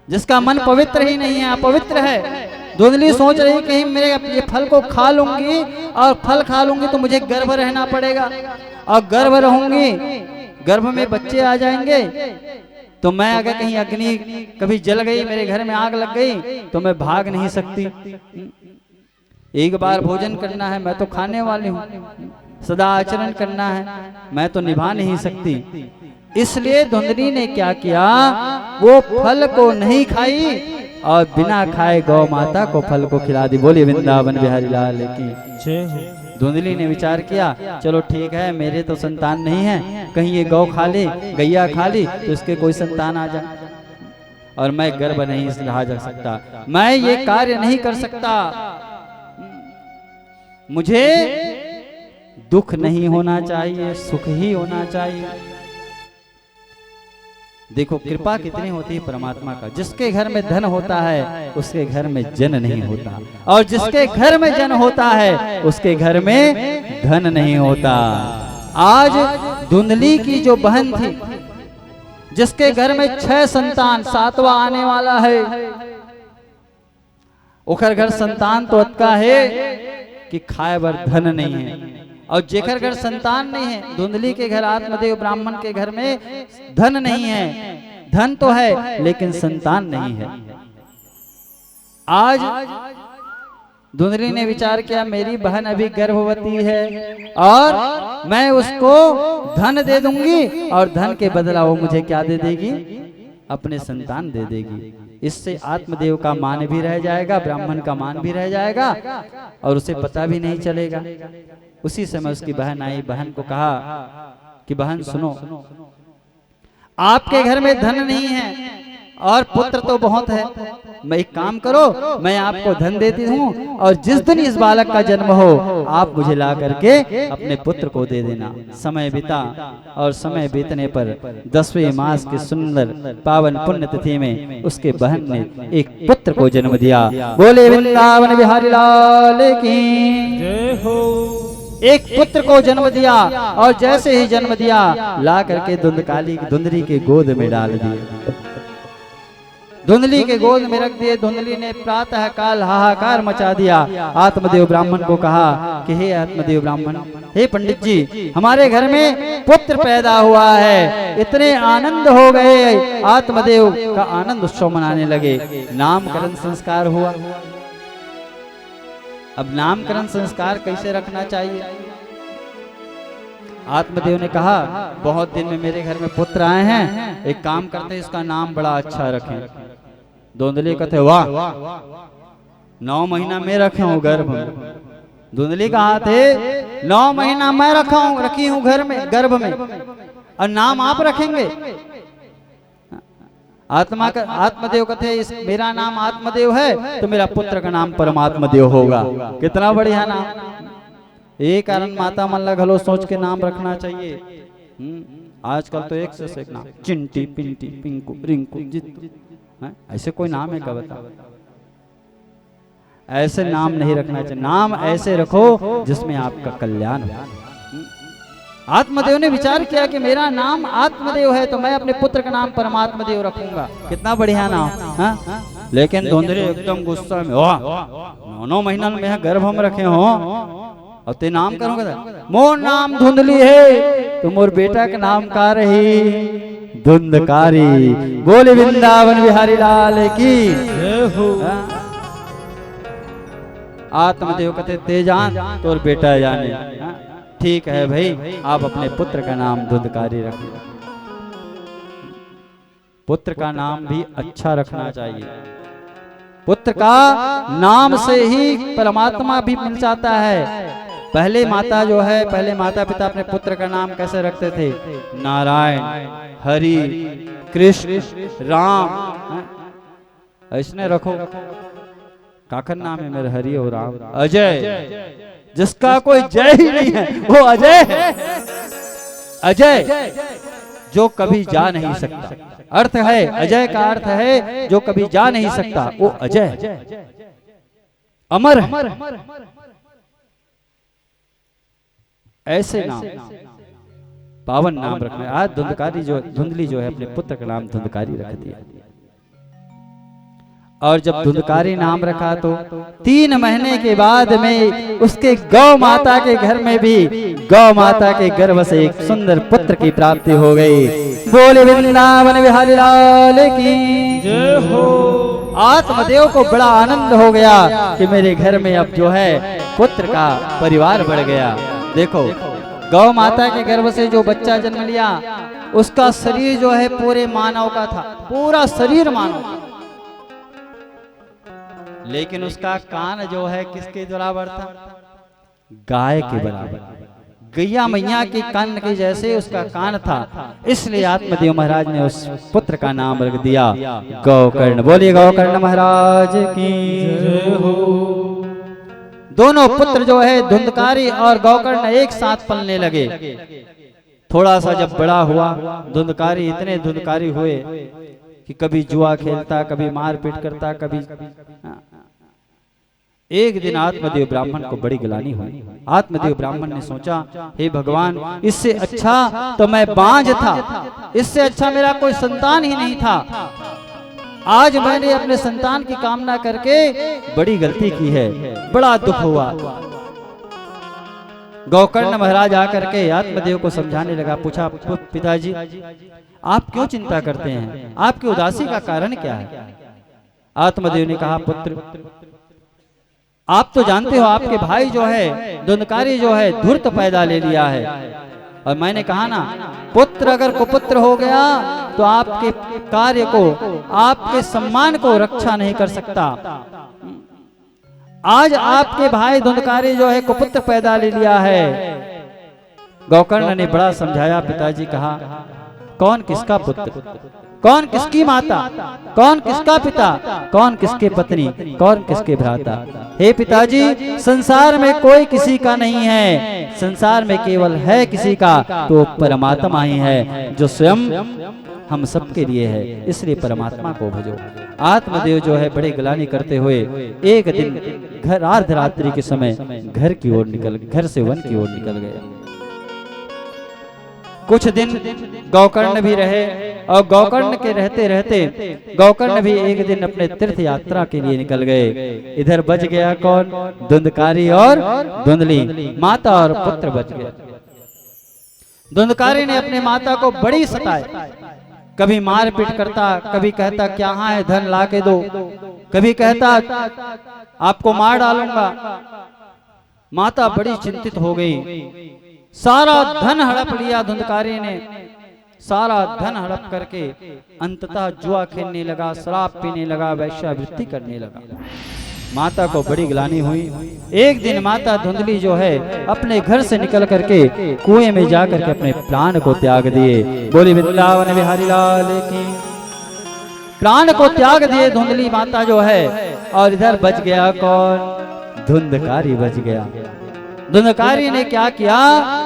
जिसका मन पवित्र ही नहीं है, अपवित्र है। धुंधली सोच रही कहीं मेरे ये फल को खा लूंगी, और फल खा लूंगी तो मुझे गर्भ रहना पड़ेगा, और गर्भ रहूंगी, गर्भ में बच्चे आ जाएंगे, तो मैं अगर कहीं अग्नि कभी जल गई, मेरे घर में आग लग गई, तो मैं भाग नहीं सकती। एक बार भोजन करना है, मैं तो खाने वाली हूँ, सदा आचरण करना है, मैं तो निभा नहीं सकती। इसलिए धुंधली ने क्या किया, वो फल को नहीं खाई और बिना खाए गौ माता को फल को खिला दी। बोली वृंदावन बिहारी लाल की। धुंधली ने विचार किया, चलो ठीक है, मेरे तो संतान नहीं है, कहीं ये गौ खा ले, गैया खा ली तो इसके कोई संतान आ जाए, और मैं गर्भ नहीं रहा जा सकता, मैं ये कार्य नहीं कर सकता, मुझे दुख नहीं होना चाहिए, सुख ही होना चाहिए। देखो कृपा कितनी होती है परमात्मा का, जिसके घर में धन होता है उसके घर में जन नहीं होता, और जिसके घर में जन होता है उसके घर में धन नहीं होता। आज धुंधली की जो बहन थी, जिसके घर में 6 संतान, 7वां आने वाला है, ओखर घर संतान तो अतका है कि खाए बर धन नहीं है। और जेकर घर संतान नहीं है, धुंधली के घर, आत्मदेव ब्राह्मण के घर में धन नहीं है, धन तो है लेकिन संतान नहीं है। आज धुंधली ने विचार किया, मेरी बहन अभी गर्भवती है और मैं उसको धन दे दूंगी और धन के बदला वो मुझे क्या दे देगी, अपने संतान दे देगी। इससे आत्मदेव का मान भी रह जाएगा, ब्राह्मण का मान भी रह जाएगा और उसे पता भी नहीं चलेगा। उसी समय उसकी बहन आई, बहन को कहा कि बहन सुनो, आपके घर में धन नहीं है और पुत्र तो बहुत है, मैं एक काम करो, मैं आपको धन देती हूँ और जिस दिन इस बालक का जन्म हो आप मुझे ला करके अपने पुत्र को दे देना। समय बीता और समय बीतने पर 10वें मास के सुंदर पावन पुण्य तिथि में उसके बहन ने एक पुत्र को जन्म दिया। बोले वृंदावन बिहारी लाल की जय हो। एक पुत्र को जन्म दिया और जैसे ही जन्म दिया ला करके धुंधली के गोद में डाल दिया, धुंधली के गोद में रख दिए। धुंधली ने प्रातः काल हाहाकार मचा दिया। आत्मदेव ब्राह्मण को कहा कि हे आत्मदेव ब्राह्मण, हे पंडित जी, हमारे घर में पुत्र पैदा हुआ है। इतने आनंद हो गए, आत्मदेव का आनंद उत्सव मनाने लगे। नामकरण संस्कार हुआ। अब नामकरण संस्कार कैसे रखना चाहिए? आत्मदेव ने कहा, बहुत दिन में मेरे घर में पुत्र आए हैं, एक काम करते हैं, इसका नाम बड़ा अच्छा रखें। धुंधली कहते वाह, 9 महीना मैं रखे हूँ गर्भ में। धुंधली कहा थे 9 महीना मैं रखी हूँ घर में, गर्भ में, और नाम आप रखेंगे? आत्मदेव कहते मेरा नाम आत्मदेव है तो मेरा पुत्र का नाम परमात्मदेव होगा। कितना बढ़िया नाम। ये कारण माता मन ला घलो सोच के नाम रखना चाहिए। आजकल तो एक से एक नाम, चिंटी, पिंटी, पिंकू, रिंकू, जितू, ऐसे कोई नाम है क्या बता? ऐसे नाम नहीं रखना चाहिए। नाम ऐसे रखो जिसमें आपका कल्याण हो। आत्मदेव ने विचार किया कि मेरा नाम आत्मदेव है तो मैं अपने पुत्र का नाम परमात्मदेव रखूंगा। कितना बढ़िया नाम, हाँ? लेकिन धुंधली एकदम गुस्सा में, 9 महीना में गर्भ हम रखे हो और ते नाम करूंगा, मोर नाम धुंधली है तो मोर बेटा का नाम का रही धुंधकारी। बोले वृंदावन बिहारी लाल की जय हो। आत्मदेव कहते ते जान तोर बेटा जाने। ठीक है भाई, आप अपने पुत्र का नाम धुंधकारी रखिए। पुत्र का नाम भी अच्छा रखना चाहिए। पुत्र का नाम से ही परमात्मा भी मिल जाता है। पहले माता पिता अपने पुत्र का नाम कैसे रखते थे? नारायण, हरि, कृष्ण, राम, ऐसने रखो। काकर नाम है मेरे? हरि और राम। अजय, जिसका कोई जय ही नहीं है वो अजय है। अजय जो कभी जा नहीं सकता, अर्थ है अजय का अर्थ है जो कभी जा नहीं सकता, वो अजय, अमर है। ऐसे नाम, पावन नाम रखना। आज धुंधली जो है अपने पुत्र का नाम धुंधकारी रख दिया। और जब धुंधकारी नाम रखा तो 3 महीने के बाद में उसके गौ माता के घर में भी गौ माता के गर्भ से एक सुंदर पुत्र की प्राप्ति हो गई। बोले वृंदावन बिहारी लाल की जय हो। आत्मदेव को बड़ा आनंद हो गया कि मेरे घर में अब जो है पुत्र का परिवार बढ़ गया। देखो, गौ माता के गर्भ से जो बच्चा जन्म लिया उसका शरीर जो है पूरे मानव का था, पूरा शरीर मानव, लेकिन उसका कान जो है किसके बराबर था? गाय के बराबर। गैया मैया के कान के जैसे उसका कान था। इसलिए आत्मदेव महाराज ने उस पुत्र का नाम रख दिया गौकर्ण। बोलिए गौकर्ण महाराज की जय हो। दोनों पुत्र जो है धुंधकारी और गौकर्ण एक साथ पलने लगे। थोड़ा सा जब बड़ा हुआ, धुंधकारी इतने धुंधकारी हुए कि कभी जुआ खेलता, कभी मारपीट करता, कभी एक दिन आत्मदेव ब्राह्मण को बड़ी गिलानी हुई। आत्मदेव ब्राह्मण ने सोचा, हे भगवान, इससे अच्छा तो मैं बांझ था, इससे अच्छा मेरा कोई संतान ही नहीं था। आज मैंने अपने संतान की कामना करके बड़ी गलती की है, बड़ा दुख हुआ। गोकर्ण महाराज आकर के आत्मदेव को समझाने लगा। पूछा, पिताजी आप क्यों चिंता करते हैं, आपकी उदासी का कारण क्या है? आत्मदेव ने कहा, पुत्र आप तो जानते हो आपके भाई जो है धुंधकारी जो है धूर्त पैदा ले लिया है। और मैंने कहा ना, पुत्र अगर कुपुत्र हो गया तो आपके कार्य को, आपके सम्मान को रक्षा नहीं कर सकता। आज आपके भाई धुंधकारी जो है कुपुत्र पैदा ले लिया है। गोकर्ण ने बड़ा समझाया। पिताजी कहा, कौन किसका पुत्र, कौन किसकी माता, कौन किसका पिता, कौन किसके पत्नी, कौन किसके भ्राता? हे पिताजी, संसार में कोई किसी का नहीं है, संसार में केवल है किसी का तो परमात्मा ही है, जो स्वयं हम सबके लिए है, इसलिए परमात्मा को भजो। आत्मदेव जो है बड़े गिलानी करते हुए एक दिन घर अर्धरात्रि के समय घर की ओर घर से वन की ओर निकल गए। कुछ दिन गोकर्ण भी रहे और गोकर्ण के रहते रहते गोकर्ण भी एक दिन अपने तीर्थ यात्रा के लिए निकल गए। इधर बच गया कौन? धुंधकारी और धुंधली, माता और पुत्र बच गए। धुंधकारी ने अपने माता को बड़ी सताए, कभी मारपीट करता, कभी कहता कहाँ है धन ला के दो, कभी कहता आपको मार डालूंगा। माता बड़ी चिंतित हो गई। सारा धन हड़प लिया धुंधकारी ने, सारा धन हड़प करके अंततः जुआ खेलने लगा, शराब पीने लगा, वैश्यावृत्ति करने लगा। माता को बड़ी गिलानी हुई। एक दिन माता धुंधली जो है अपने घर से निकल करके कुएं में जाकर के अपने प्राण को त्याग दिए। बोली वृंदावन बिहारी लाल की। प्राण को त्याग दिए धुंधली माता जो है, और इधर बच गया कौन? धुंधकारी बच गया। धुंधकारी ने क्या किया?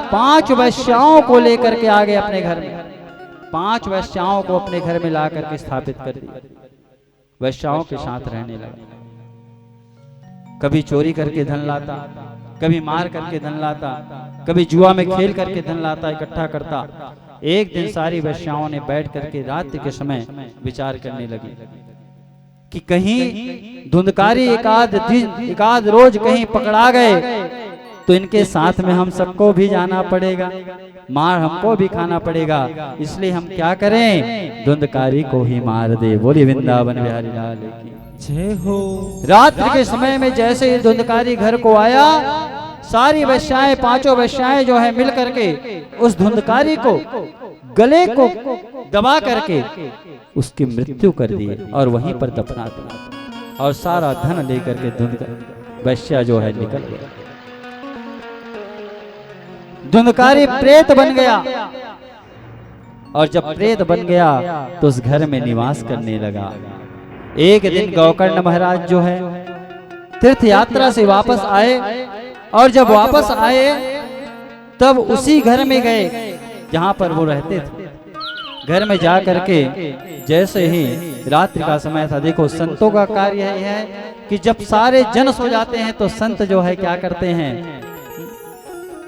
5 वैश्याओं को लेकर के आ गए अपने घर में। 5 वैश्याओं को अपने घर में ला करके स्थापित कर दिया। वैश्याओं के साथ रहने लगा। कभी चोरी करके धन लाता, कभी मार करके धन लाता, कभी जुआ में खेल करके धन लाता, इकट्ठा करता। एक दिन सारी वैश्याओं ने बैठ करके रात्रि के समय विचार करने लगी कि कहीं धुंधकारी एकाध रोज कहीं पकड़ा गए तो इनके साथ में हम सबको भी जाना पड़ेगा, मार हमको भी खाना पड़ेगा। इसलिए हम क्या करें? धुंधकारी को ही मार दे। बोली वृंदावन बिहारी लाल की जय हो। रात्रि के समय में जैसे ही धुंधकारी घर को आया, सारी वैश्याएं, 5 वैश्याएं जो है मिल करके उस धुंधकारी को गले को दबा करके उसकी मृत्यु कर दी और वहीं पर दफना दिया। और सारा धन लेकर के धुंधकारी वैश्या जो है निकल गया। धुंधकारी प्रेत बन गया, और जब प्रेत बन गया तो उस घर में निवास करने लगा। एक दिन गोकर्ण महाराज जो है तीर्थ यात्रा से वापस आए, और जब वापस आए तब उसी घर में गए जहां पर वो रहते थे। घर में जा करके जैसे ही रात्रि का समय था, देखो संतों का कार्य है कि जब सारे जन सो जाते हैं तो संत जो है क्या करते हैं?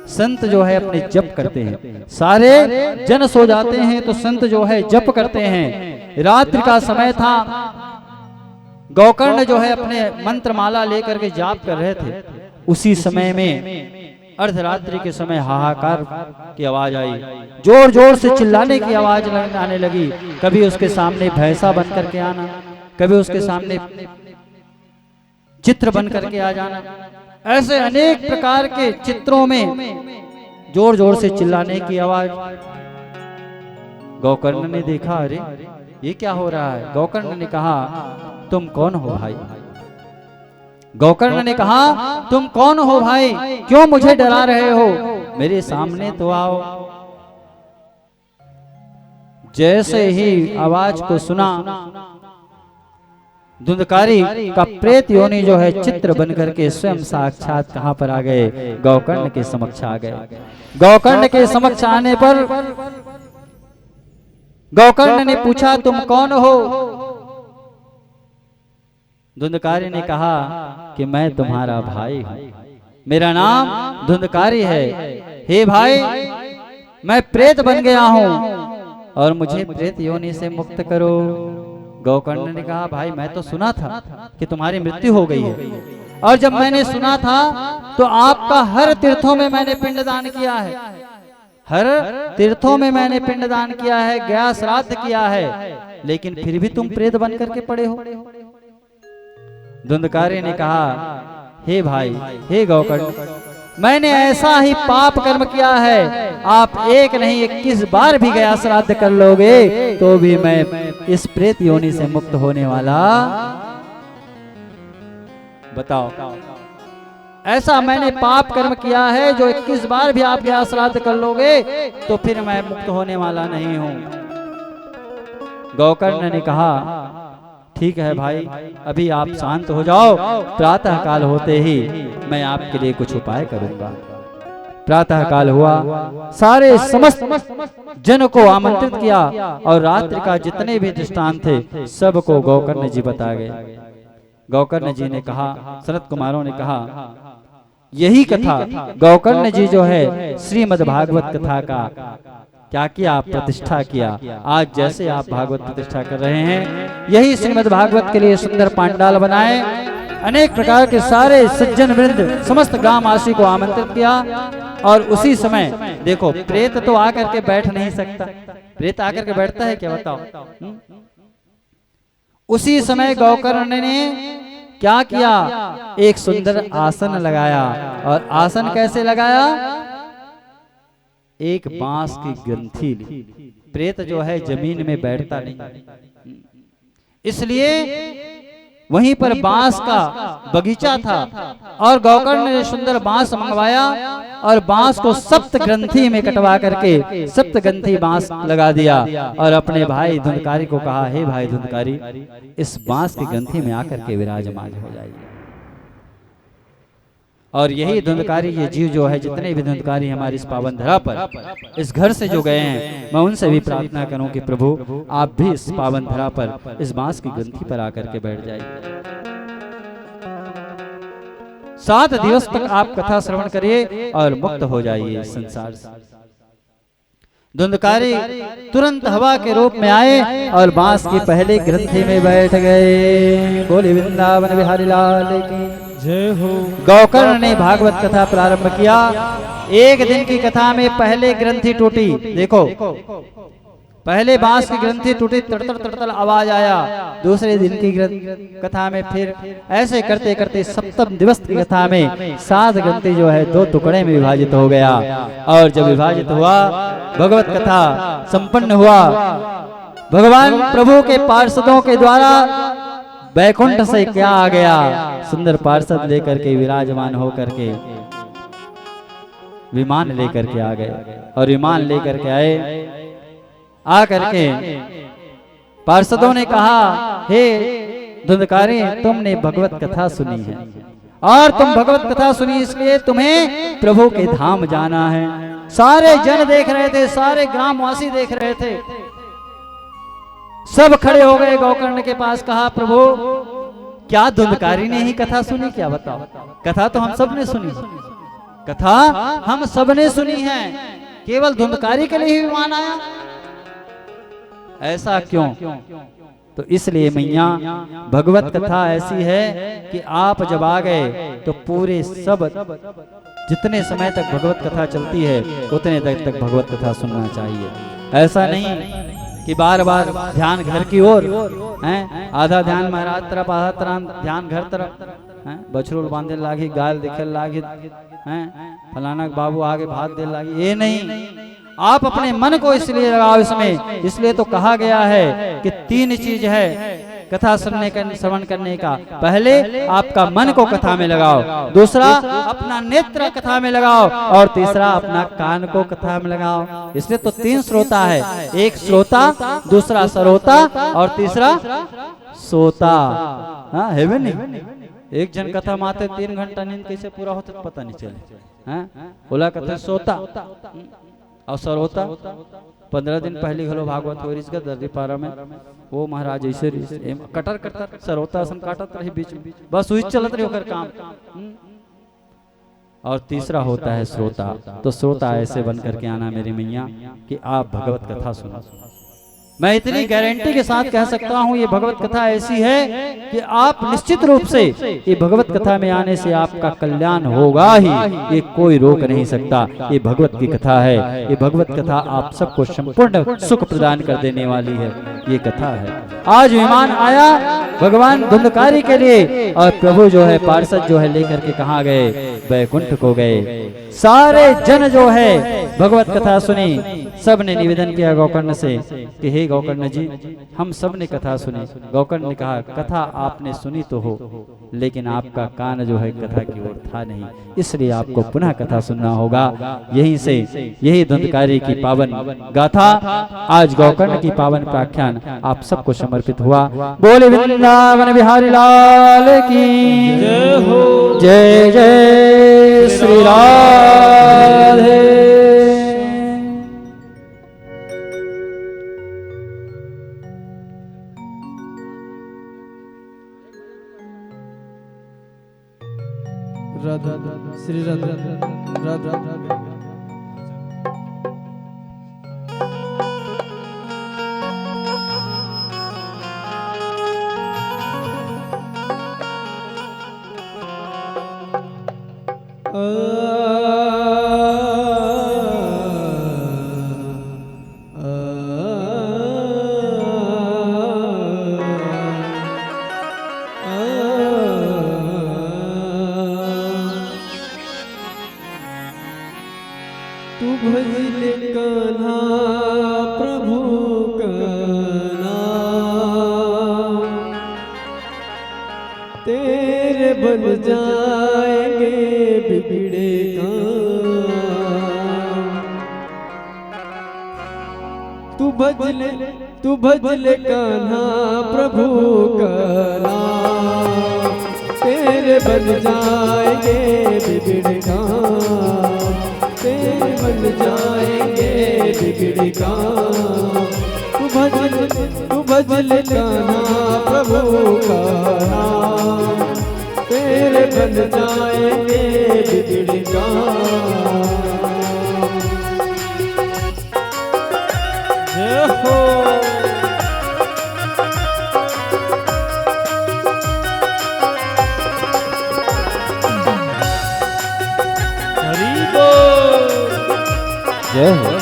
संत जो है अपने जप करते हैं। सारे जन सो जाते हैं तो संत जो है जप करते हैं। रात्रि का समय था, गोकर्ण जो है अपने मंत्र माला लेकर के जाप कर रहे थे। उसी समय में अर्धरात्रि के समय हाहाकार की आवाज आई, जोर जोर से चिल्लाने की आवाज आने लगी। कभी उसके सामने भैंसा बन करके आना, कभी उसके सामने चित्र बन करके आ जाना। ऐसे अनेक प्रकार के चित्रों में जोर जोर से चिल्लाने की आवाज। गोकर्ण ने देखा, अरे ये क्या हो रहा है? गोकर्ण ने कहा, तुम कौन हो भाई? गोकर्ण ने कहा, तुम कौन हो भाई? क्यों मुझे डरा रहे हो? मेरे सामने तो आओ। जैसे ही आवाज को सुना, धुंधकारी का प्रेत योनि जो है चित्र बन करके स्वयं साक्षात कहां पर आ गए? गोकर्ण के समक्ष आ गए। गोकर्ण के समक्ष आने पर गोकर्ण ने पूछा, तुम कौन हो? धुंधकारी ने कहा कि मैं तुम्हारा भाई हूं, मेरा नाम धुंधकारी है। हे भाई, मैं प्रेत बन गया हूं और मुझे प्रेत योनि से मुक्त करो। गोकर्ण ने कहा, भाई मैं तो सुना था कि तुम्हारी मृत्यु हो गई है, और जब मैंने सुना था तो आपका हर तीर्थों में मैंने पिंडदान किया है, हर तीर्थों में मैंने पिंडदान किया है, गया श्राद्ध किया है, लेकिन फिर भी तुम प्रेत बन करके पड़े हो। धुंधकारी ने कहा, हे भाई, हे गोकर्ण, मैंने ऐसा ही पाप कर्म किया है, आप एक नहीं 21 बार भी गया श्राद्ध कर लोगे तो भी मैं इस प्रेत योनि से मुक्त होने वाला। बताओ, ऐसा मैंने पाप कर्म किया है जो 21 बार भी आप गया श्राद्ध कर लोगे तो फिर मैं मुक्त होने वाला नहीं हूं। गोकर्ण ने कहा, ठीक है भाई, अभी आप शांत हो जाओ, प्रातः काल होते ही मैं आपके लिए कुछ उपाय करूंगा। प्रातः काल हुआ, सारे समस्त जन को आमंत्रित किया और रात्रि का जितने भी दृष्टांत थे सबको गोकर्ण जी बता गए। गोकर्ण जी ने कहा, सनत कुमारों ने कहा, यही कथा गोकर्ण जी जो है श्रीमद् भागवत कथा का क्या किया, प्रतिष्ठा किया। आज जैसे आप भागवत प्रतिष्ठा कर रहे हैं, यही श्रीमद् भागवत के लिए सुंदर पांडाल बनाए, अनेक प्रकार के सारे सज्जन वृंद समस्त ग्रामवासी को आमंत्रित किया। और उसी समय देखो, प्रेत तो आकर के बैठ नहीं सकता, प्रेत आकर के बैठता है क्या, बताओ। उसी समय गोकर्ण ने क्या किया, एक सुंदर आसन लगाया। और आसन कैसे लगाया, एक बांस की ग्रंथि ली। प्रेत जो है जमीन में बैठता नहीं, इसलिए वहीं पर बांस का बगीचा था और गोकर्ण ने सुंदर बांस मंगवाया और बांस को सप्त ग्रंथि में कटवा करके सप्त ग्रंथि बांस लगा दिया और अपने भाई धुंधकारी को कहा, हे भाई धुंधकारी, इस बांस की ग्रंथि में आकर के विराजमान हो जाइए। और यही धुंधकारी, ये जीव जो है, जितने भी धुंधकारी हमारी इस पावन धरा पर इस घर से जो गए हैं, मैं उनसे भी प्रार्थना करूं कि प्रभु आप भी इस पावन धरा पर इस बांस की ग्रंथि पर आकर के बैठ जाइए। 7 दिवस तक आप कथा श्रवण करिए और मुक्त हो जाइए संसार से। धुंधकारी तुरंत हवा के रूप में आए और बांस की पहले ग्रंथि में बैठ गए। बोले वृंदावन बिहारी लाल की जय हो। गोकर्ण ने भागवत कथा प्रारंभ किया। एक दिन की कथा में पहले ग्रंथि टूटी। देखो, पहले बांस की ग्रंथि टूटी, तड़तड़ तड़तड़ आवाज आया। दूसरे दिन की कथा में फिर ऐसे करते करते सप्तम दिवस की कथा में 7 ग्रंथि जो है 2 टुकड़े में विभाजित हो गया। और जब विभाजित हुआ, भगवत कथा संपन्न हुआ। भगवान प्रभु के पार्षदों के द्वारा बैकुंठ से क्या आ गया, सुंदर पार्षद लेकर के विराजमान होकर के विमान लेकर के आ गए। और विमान लेकर के आए, आकर के पार्षदों ने कहा, हे धुंधकारी, तुमने भगवत कथा सुनी है और तुम भगवत कथा सुनी इसलिए तुम्हें प्रभु के धाम जाना है। सारे जन देख रहे थे, सारे ग्रामवासी देख रहे थे, सब खड़े हो गए गोकर्ण के पास। कहा, प्रभु क्या धुंधकारी ने ही कथा सुनी क्या, बताओ। कथा तो हम सब ने सुनी, कथा हम सब ने सुनी है, केवल धुंधकारी के लिए ही विमान आया, ऐसा क्यों? तो इसलिए मैया, भगवत कथा ऐसी है कि आप जब आ गए तो पूरे सब जितने समय तक भगवत कथा चलती है उतने देर तक भगवत कथा सुनना चाहिए। ऐसा नहीं कि बार बार ध्यान घर की ओर हैं, आधा ध्यान महाराज तरफ, आधा तरफ ध्यान घर तरफ हैं, बछरूल बांधे लागी, गाल दिखे लागी हैं, फलाना बाबू आगे भाग दे लागी, ये नहीं। आप अपने मन को इसलिए लगाओ इसमें। इसलिए तो कहा गया है कि 3 चीज है कथा श्रवण करने का। पहले आपका मन को कथा में लगाओ, दूसरा अपना नेत्र कथा में लगाओ, और तीसरा अपना कान को कथा में लगाओ। इसलिए तो 3 श्रोता है, एक श्रोता, दूसरा श्रोता और तीसरा सोता। हाँ है भी नहीं। एक जन कथा माते 3 घंटा नींद कैसे पूरा होता पता नहीं चले। बोला कथा सोता और श्रोता 15 दिन पहले घलो भागवत हो इसका दर्दी पारा में वो महाराज ऐसे कटर कटर सरोतासन काटत रही बीच में, बस वही चलत रही होकर काम। और तीसरा होता है श्रोता। तो श्रोता ऐसे बन करके आना मेरी मैया कि आप भगवत कथा सुनो। मैं इतनी गारंटी के साथ कह सकता हूँ ये भगवत कथा ऐसी है कि आप निश्चित रूप से ये भगवत कथा में आने से आपका कल्याण होगा ही, ये कोई रोक नहीं सकता। ये भगवत की कथा है, ये भगवत कथा आप सबको संपूर्ण सुख प्रदान कर देने वाली है, ये कथा है। आज विमान आया भगवान धुंधकारी के लिए और प्रभु जो है पार्षद जो है लेकर के कहाँ गए, बैकुंठ को गए। सारे जन जो है भगवत कथा सुनी, सब ने निवेदन किया गौकर्ण से कि हे गौकर्ण जी हम सब ने कथा सुनी। गौकर्ण ने कहा कथा आपने सुनी तो हो, लेकिन आपका कान जो है कथा की ओर था नहीं, इसलिए आपको पुनः कथा सुनना होगा। यहीं से यही धुंधकारी की पावन गाथा आज गौकर्ण की पावन प्राख्यान आप सबको समर्पित हुआ। बोले वृंदावन बिहारी लाल की जय हो। जय जय श्री राधे।
राधा श्री राधा राधा तू भजले कान्हा प्रभु का नाम, तेरे बन जाएंगे बिगड़े काम। तू भजले कान्हा प्रभु का नाम, तेरे बन जाएंगे बिगड़े काम, तेरे बन जाएंगे बिगड़े काम। तू भजल कान्हा प्रभु का नाम, तेरे बन जाएंगे बिगड़े काम। जय हो।
जय हो।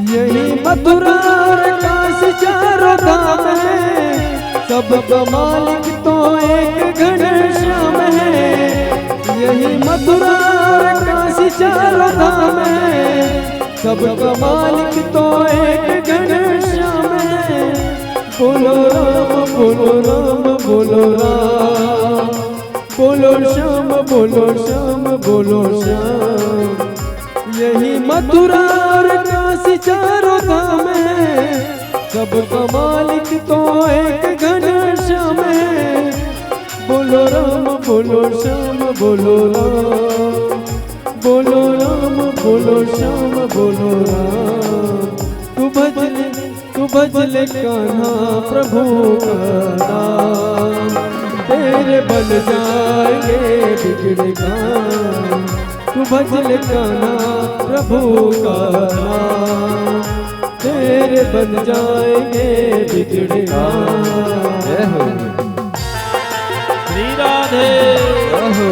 यही मथुरा और काशी चारों धाम है, सबका मालिक तो एक घनश्याम है। यही मथुरा और काशी चारों धाम है, सबका मालिक तो एक घनश्याम है। बोलो राम बोलो राम बोलो राम, बोलो श्याम बोलो श्याम बोलो श्याम। यही मथुरा और काशी चारों धाम है, सबका मालिक तो एक घनश्याम है। बोलो राम बोलो श्याम बोलो राम, बोलो राम बोलो श्याम बोलो राम। तू भजले कान्हा प्रभु का नाम, तेरे बन जाएंगे बिगड़े काम। तू भजले कान्हा प्रभु का नाम, तेरे बन जाएंगे बिगड़े काम।
जय हो।
श्री राधे।
जय हो।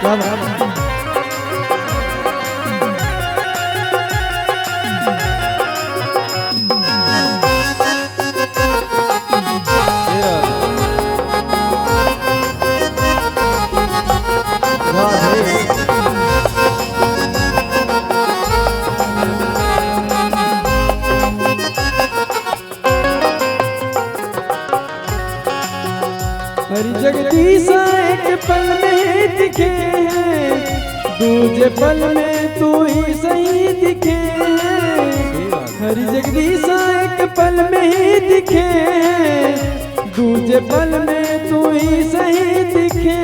क्या बात है।
दिखे दूजे पल में तू ही सही दिखे। हरि जगदीश एक पल में ही दिखे दूजे पल में तू ही सही दिखे।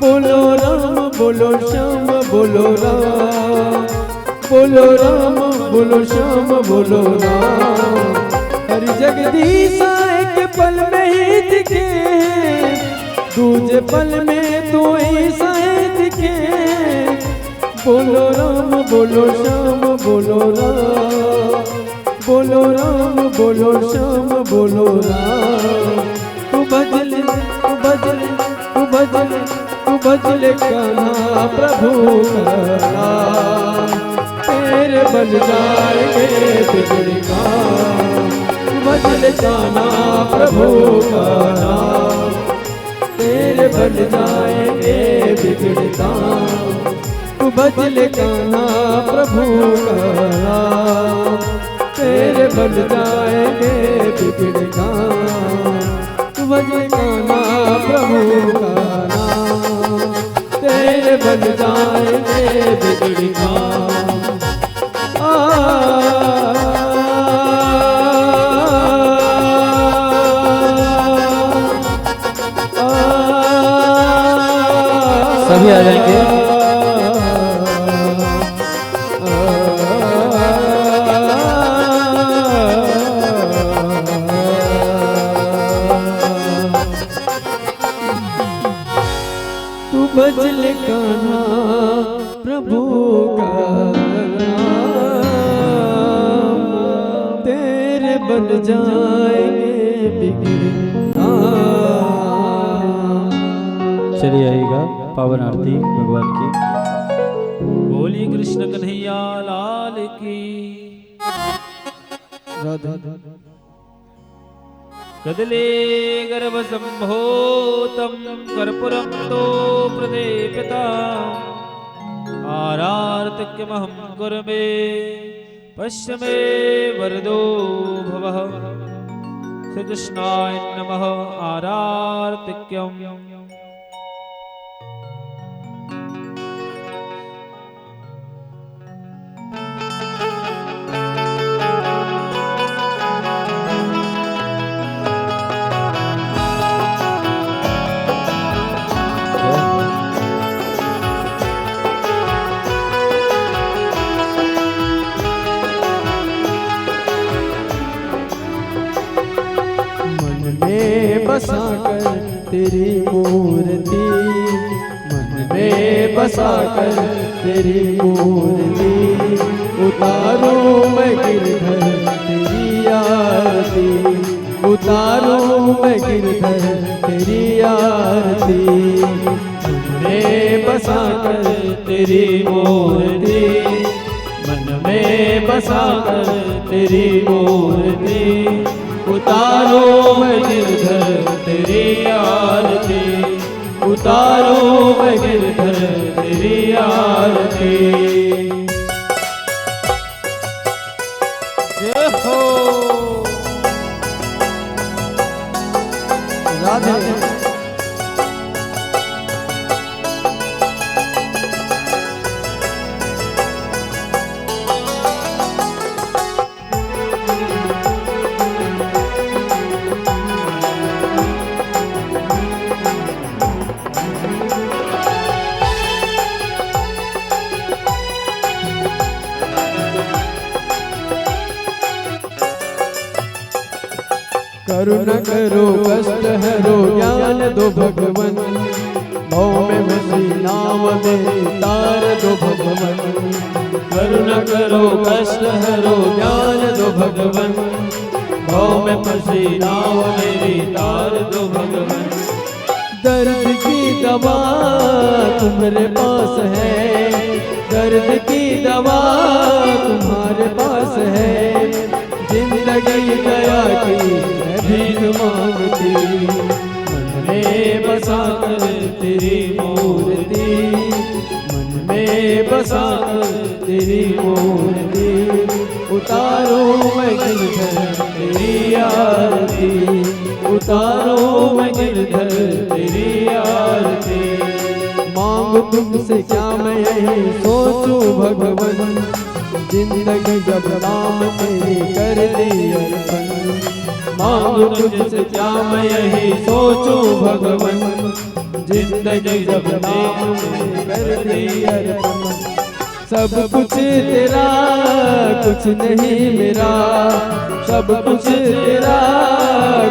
बोलो राम बोलो श्याम बोलो राम, बोलो राम बोलो श्याम बोलो राम। हरि जगदीश एक पल में ही दिखे दूजे पल में तू ही सही दिखे। बोलो राम बोलो श्याम बोलो राम, बोलो राम बोलो श्याम बोलो राम। तू भजले तू भजले तू भजले तू भजले कान्हा प्रभु का नाम, तेरे बन जाएंगे बिगड़ काम। तू भजले कान्हा प्रभु का नाम, तेरे बन जाएंगे बिगड़ काम। तू भजले कान्हा प्रभु का नाम, तेरे बन जाएंगे बिगड़ काम। तू भजले कान्हा प्रभु का नाम, तेरे बन जाएंगे बिगड़ काम।
सभी आ जाएंगे।
तू भजले कान्हा प्रभु का नाम, तेरे बन जाएंगे बिगड़े काम।
चलिए आइएगा पावन आरती भगवान की।
बोलिए कृष्ण कन्हैया लाल की।
राधा
कदले गर्भ संभोतम कर्पूरम तो प्रदीपिता आरार्तिक्यमहं कुर्मे पश्य मे वरदो भवः। श्री कृष्णाय नमः आरार्तिक्यम्।
बसा कर तेरी मूर्ति, मन में बसा कर तेरी मूर्ति। उतारो मैं गिरधर तेरी आरती, उतारो मैं गिरधर तेरी आरती। मन में बसा कर तेरी मूर्ति, मन में बसा कर तेरी मूर्ति। उतारो मैं गिरधर तेरी आरती, उतारो मैं गिरधर तेरी आरती।
जय हो
राधे करुणा करो कष्ट हरो ज्ञान दो भगवन। भव में बसी नाम में तार दो भगवन। करुणा करो कष्ट हरो ज्ञान दो भगवन। भव में बसी नाम मेरी तार दो भगवन। दर्द की दवा तुम्हारे पास है, दर्द की दवा तुम्हारे पास है। जिंदगी दया की भीख मांगती, मन में बसा कर तेरी मूर्ति, मन में बसा कर तेरी मूर्ति। उतारो मैं गिरधर तेरी आरती, उतारो मैं गिरधर तेरी आरती। मांगू तुमसे क्या मैं यही सोचूं भगवन, जिंदगी जब नाम तेरी कर दी अर्पण। मांगू तुझसे क्या मैं यही सोचूं भगवन, जिंदगी जब नाम तेरी कर दी अर्पण। सब कुछ तेरा कुछ नहीं मेरा, सब कुछ तेरा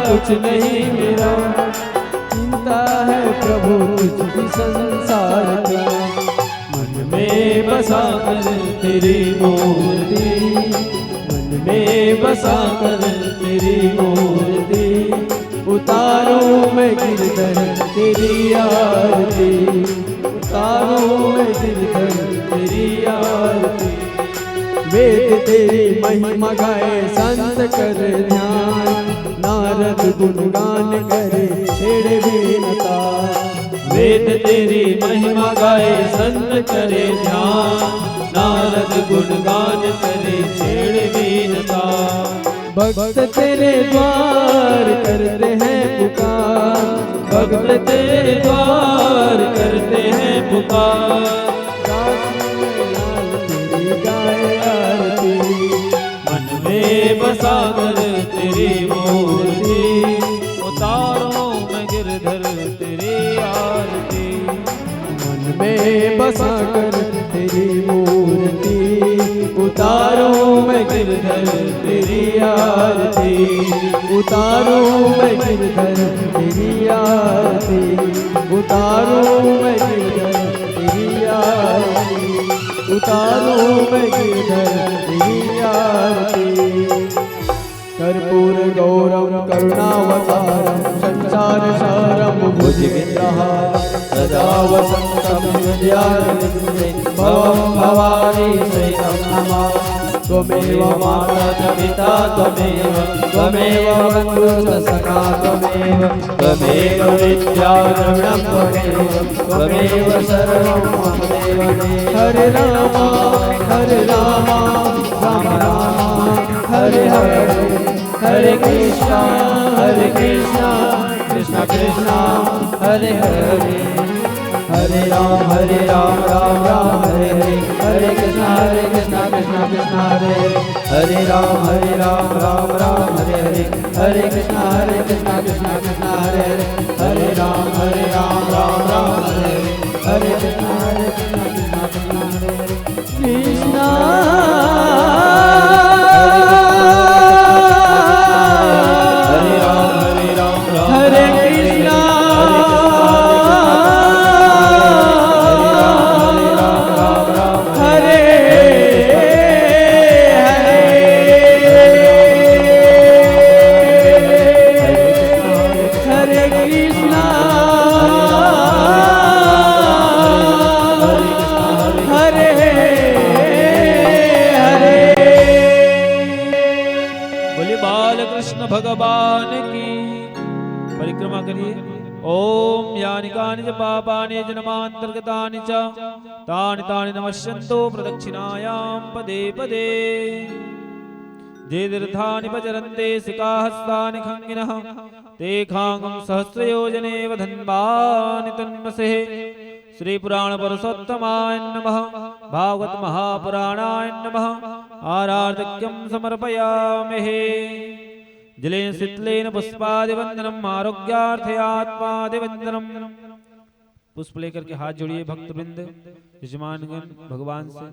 कुछ नहीं मेरा। चिंता है प्रभु तुझकी संसार का, मन में बसा कर तेरी मूर्ति, मन में बसा कर तेरी मूर्ति। उतारूं मैं गिरधर तेरी आरती, उतारूं मैं गिरधर तेरी आरती। वेद तेरी महिमा गाए संत कर ध्यान, नारद गुणगान करे छेड़े बीनता। वेद तेरी महिमा गाए संत करे ध्यान, नारद गुणगान करे छेड़े बीनता। भक्त तेरे द्वार करते हैं पुकार, भक्त तेरे द्वार करते हैं पुकार। तेरी गाए आरती, मन में बसा कर तेरी मूर्ति। उतारो मैं गिरधर तेरी आरती, मन में बसा कर तेरी मूर्ति। उतारो मैं गिरधर तेरी आरती, उतारो मैं गिरधर तेरी आरती, उतारो मैं गिरधर तेरी आरती, उतारो मैं गिरधर तेरी आरती। कर्पूर गौरम करुणावतारम, संसार सारम भुजगेन्द्रहारम, सदा वसन्तं हृदयारविन्दे भवं भवानी सहितं नमामि। त्वमेव माता च पिता त्वमेव, त्वमेव बन्धुश्च सखा त्वमेव, त्वमेव विद्या द्रविणं त्वमेव, त्वमेव सर्वं मम देव। हरे राम राम राम हरे हरे, हरे कृष्णा कृष्णा कृष्णा हरे हरे। हरे राम राम राम हरे हरे, हरे कृष्णा कृष्णा कृष्णा हरे हरे। हरे राम राम राम हरे हरे, हरे कृष्णा कृष्णा कृष्णा हरे हरे। हरे राम राम राम हरे हरे, हरे कृष्णा कृष्णा कृष्णा हरे हरे। कृष्णा भगवान की परिक्रमा करिए। ओम यानि कानि च पापानि जन्मान्तर्गतानि च तानि तानि नमस्यन्तु प्रदक्षिणायां पदे पदे। जे तीर्थानि प्रचरन्ते सिकाहस्तानि खङ्गिनः ते खाङ्गं सहस्रयोजनेव धन्वानि तन्मसेः। श्री पुराण पुरुषोत्तमाय नमः, भागवत महापुराणाय नमः। आराधक्यं समर्पयामहे। जलेन शीतलेन पुष्पादिवंदनम आरोग्यार्थे आत्मादिवंदनम। पुष्प लेकर के हाथ जोड़िए भक्तवृंद, यजमानगण भगवान से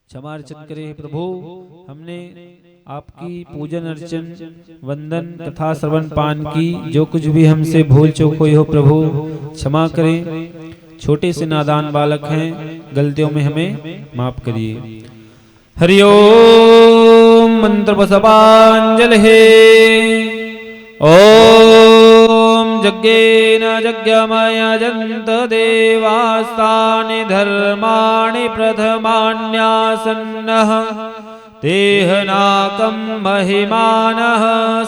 क्षमा अर्चन करे। प्रभु हमने आपकी पूजन अर्चन वंदन तथा श्रवण पान की जो कुछ भी हमसे भूल चूक हुई हो प्रभु क्षमा करें। छोटे से नादान बालक हैं, गलतियों में हमें माफ करिए। हरि ओम मंत्र बसवांजलि। ओम यज्ञेन यज्ञमयजन्त देवास्तानि धर्माणि प्रथमान्यासन्नः तेहनाकं महिमानः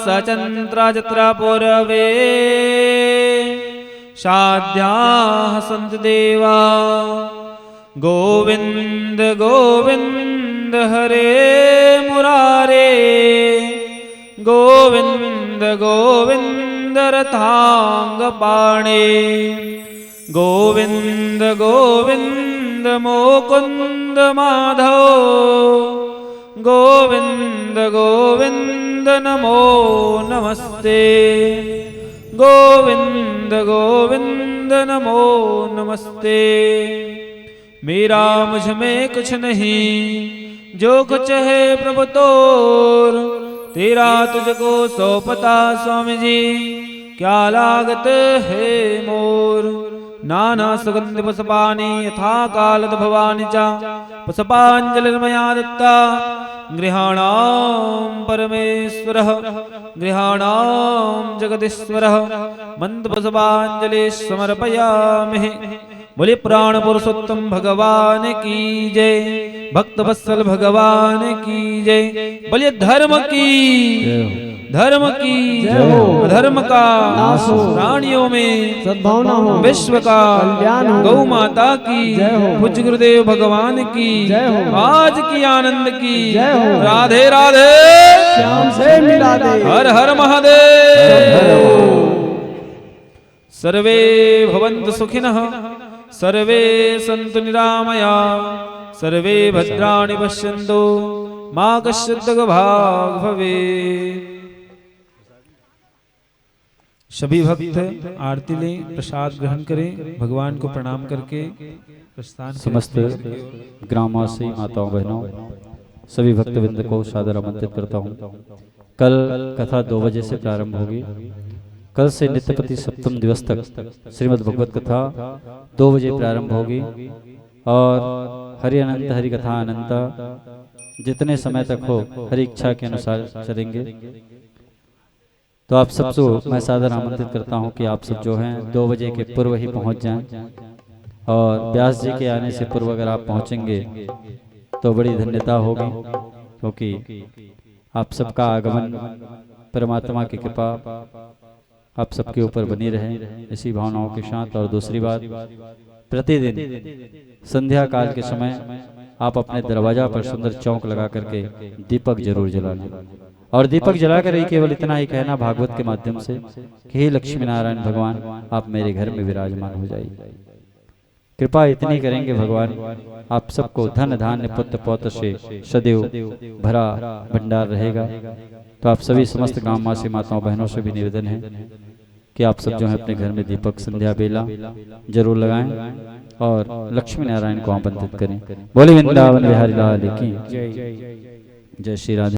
सचन्द्रजत्र पूर्वे साध्याः सन्ति देवा। गोविंद गोविंद हरे मुरारे, गोविंद गोविंद रथांग पाणे। गोविंद गोविंद मुकुंद माधव गोविंद गोविंद नमो नमस्ते गोविंद गोविंद नमो नमस्ते। मेरा मुझ में कुछ नहीं जो कुछ है प्रभु तोर, तेरा तुझको सौंपता स्वामी जी क्या लागत है मोर। नाना सुगंध पुष्पाणि यथा कालत भवानि च पुष्पांजलिर्मया दत्ता गृहाणां परमेश्वरः गृहाणां जगदीश्वरः मन्त्रपुष्पांजलि समर्पयामि। बोले प्राण पुरुषोत्तम भगवान की जय, भक्त वत्सल भगवान की जय। बोले धर्म की धर्म का प्राणियों में
सद्भावना हो,
विश्व का
कल्याण हो,
गौ माता की
जय हो,
पूज्य गुरुदेव भगवान की
जय हो,
आज की आनंद की
जय हो,
राधे राधे
श्याम से मिला दे,
हर हर महादेव। सर्वे भवन्तु सुखिनः, सर्वे सन्तु निरामया, सर्वे भद्राणि पश्यन्तु मा कश्चित् दुःखभाग् भवेत्। सभी भक्त आरती लें, प्रसाद ग्रहण करें, भगवान को प्रणाम करके प्रस्थान करें।
समस्त ग्रामवासी माताओं बहनों सभी भक्तवृंद को सादर आमंत्रित करता हूँ। कल कथा 2 बजे से प्रारंभ होगी। कल से नित्यपति सप्तम दिवस तक श्रीमद् भगवत कथा 2 बजे प्रारंभ होगी और हरि अनंत हरि कथा अनंत जितने समय तक हो हरि इच्छा के अनुसार चलेंगे। तो आप सबको मैं सादर आमंत्रित करता हूं कि आप सब जो हैं 2 बजे के पूर्व ही पहुंच जाएं और व्यास जी के आने से पूर्व अगर आप पहुंचेंगे तो बड़ी धन्यता होगी, क्योंकि आप सबका आगमन परमात्मा की कृपा आप सबके ऊपर बनी रहे इसी भावनाओं के साथ। और दूसरी बात, प्रतिदिन संध्या काल के समय आप अपने दरवाजा पर सुंदर चौक लगा करके दीपक जरूर जला लें। और दीपक जलाकर ही केवल इतना ही कहना भागवत के माध्यम से कि हे लक्ष्मी नारायण भगवान आप मेरे घर में विराजमान हो जाइए। कृपा इतनी करेंगे भगवान, आप सबको धन धान्य पुत्र पौत्र से सदैव भरा भंडार रहेगा। तो आप सभी समस्त ग्रामवासी माताओं बहनों से भी निवेदन है कि आप सब जो है अपने घर में दीपक संध्या बेला जरूर लगाएं और लक्ष्मी नारायण को आमंत्रित करें। बोले वृंदावन बिहारी लाल की जय। जय श्री राधे।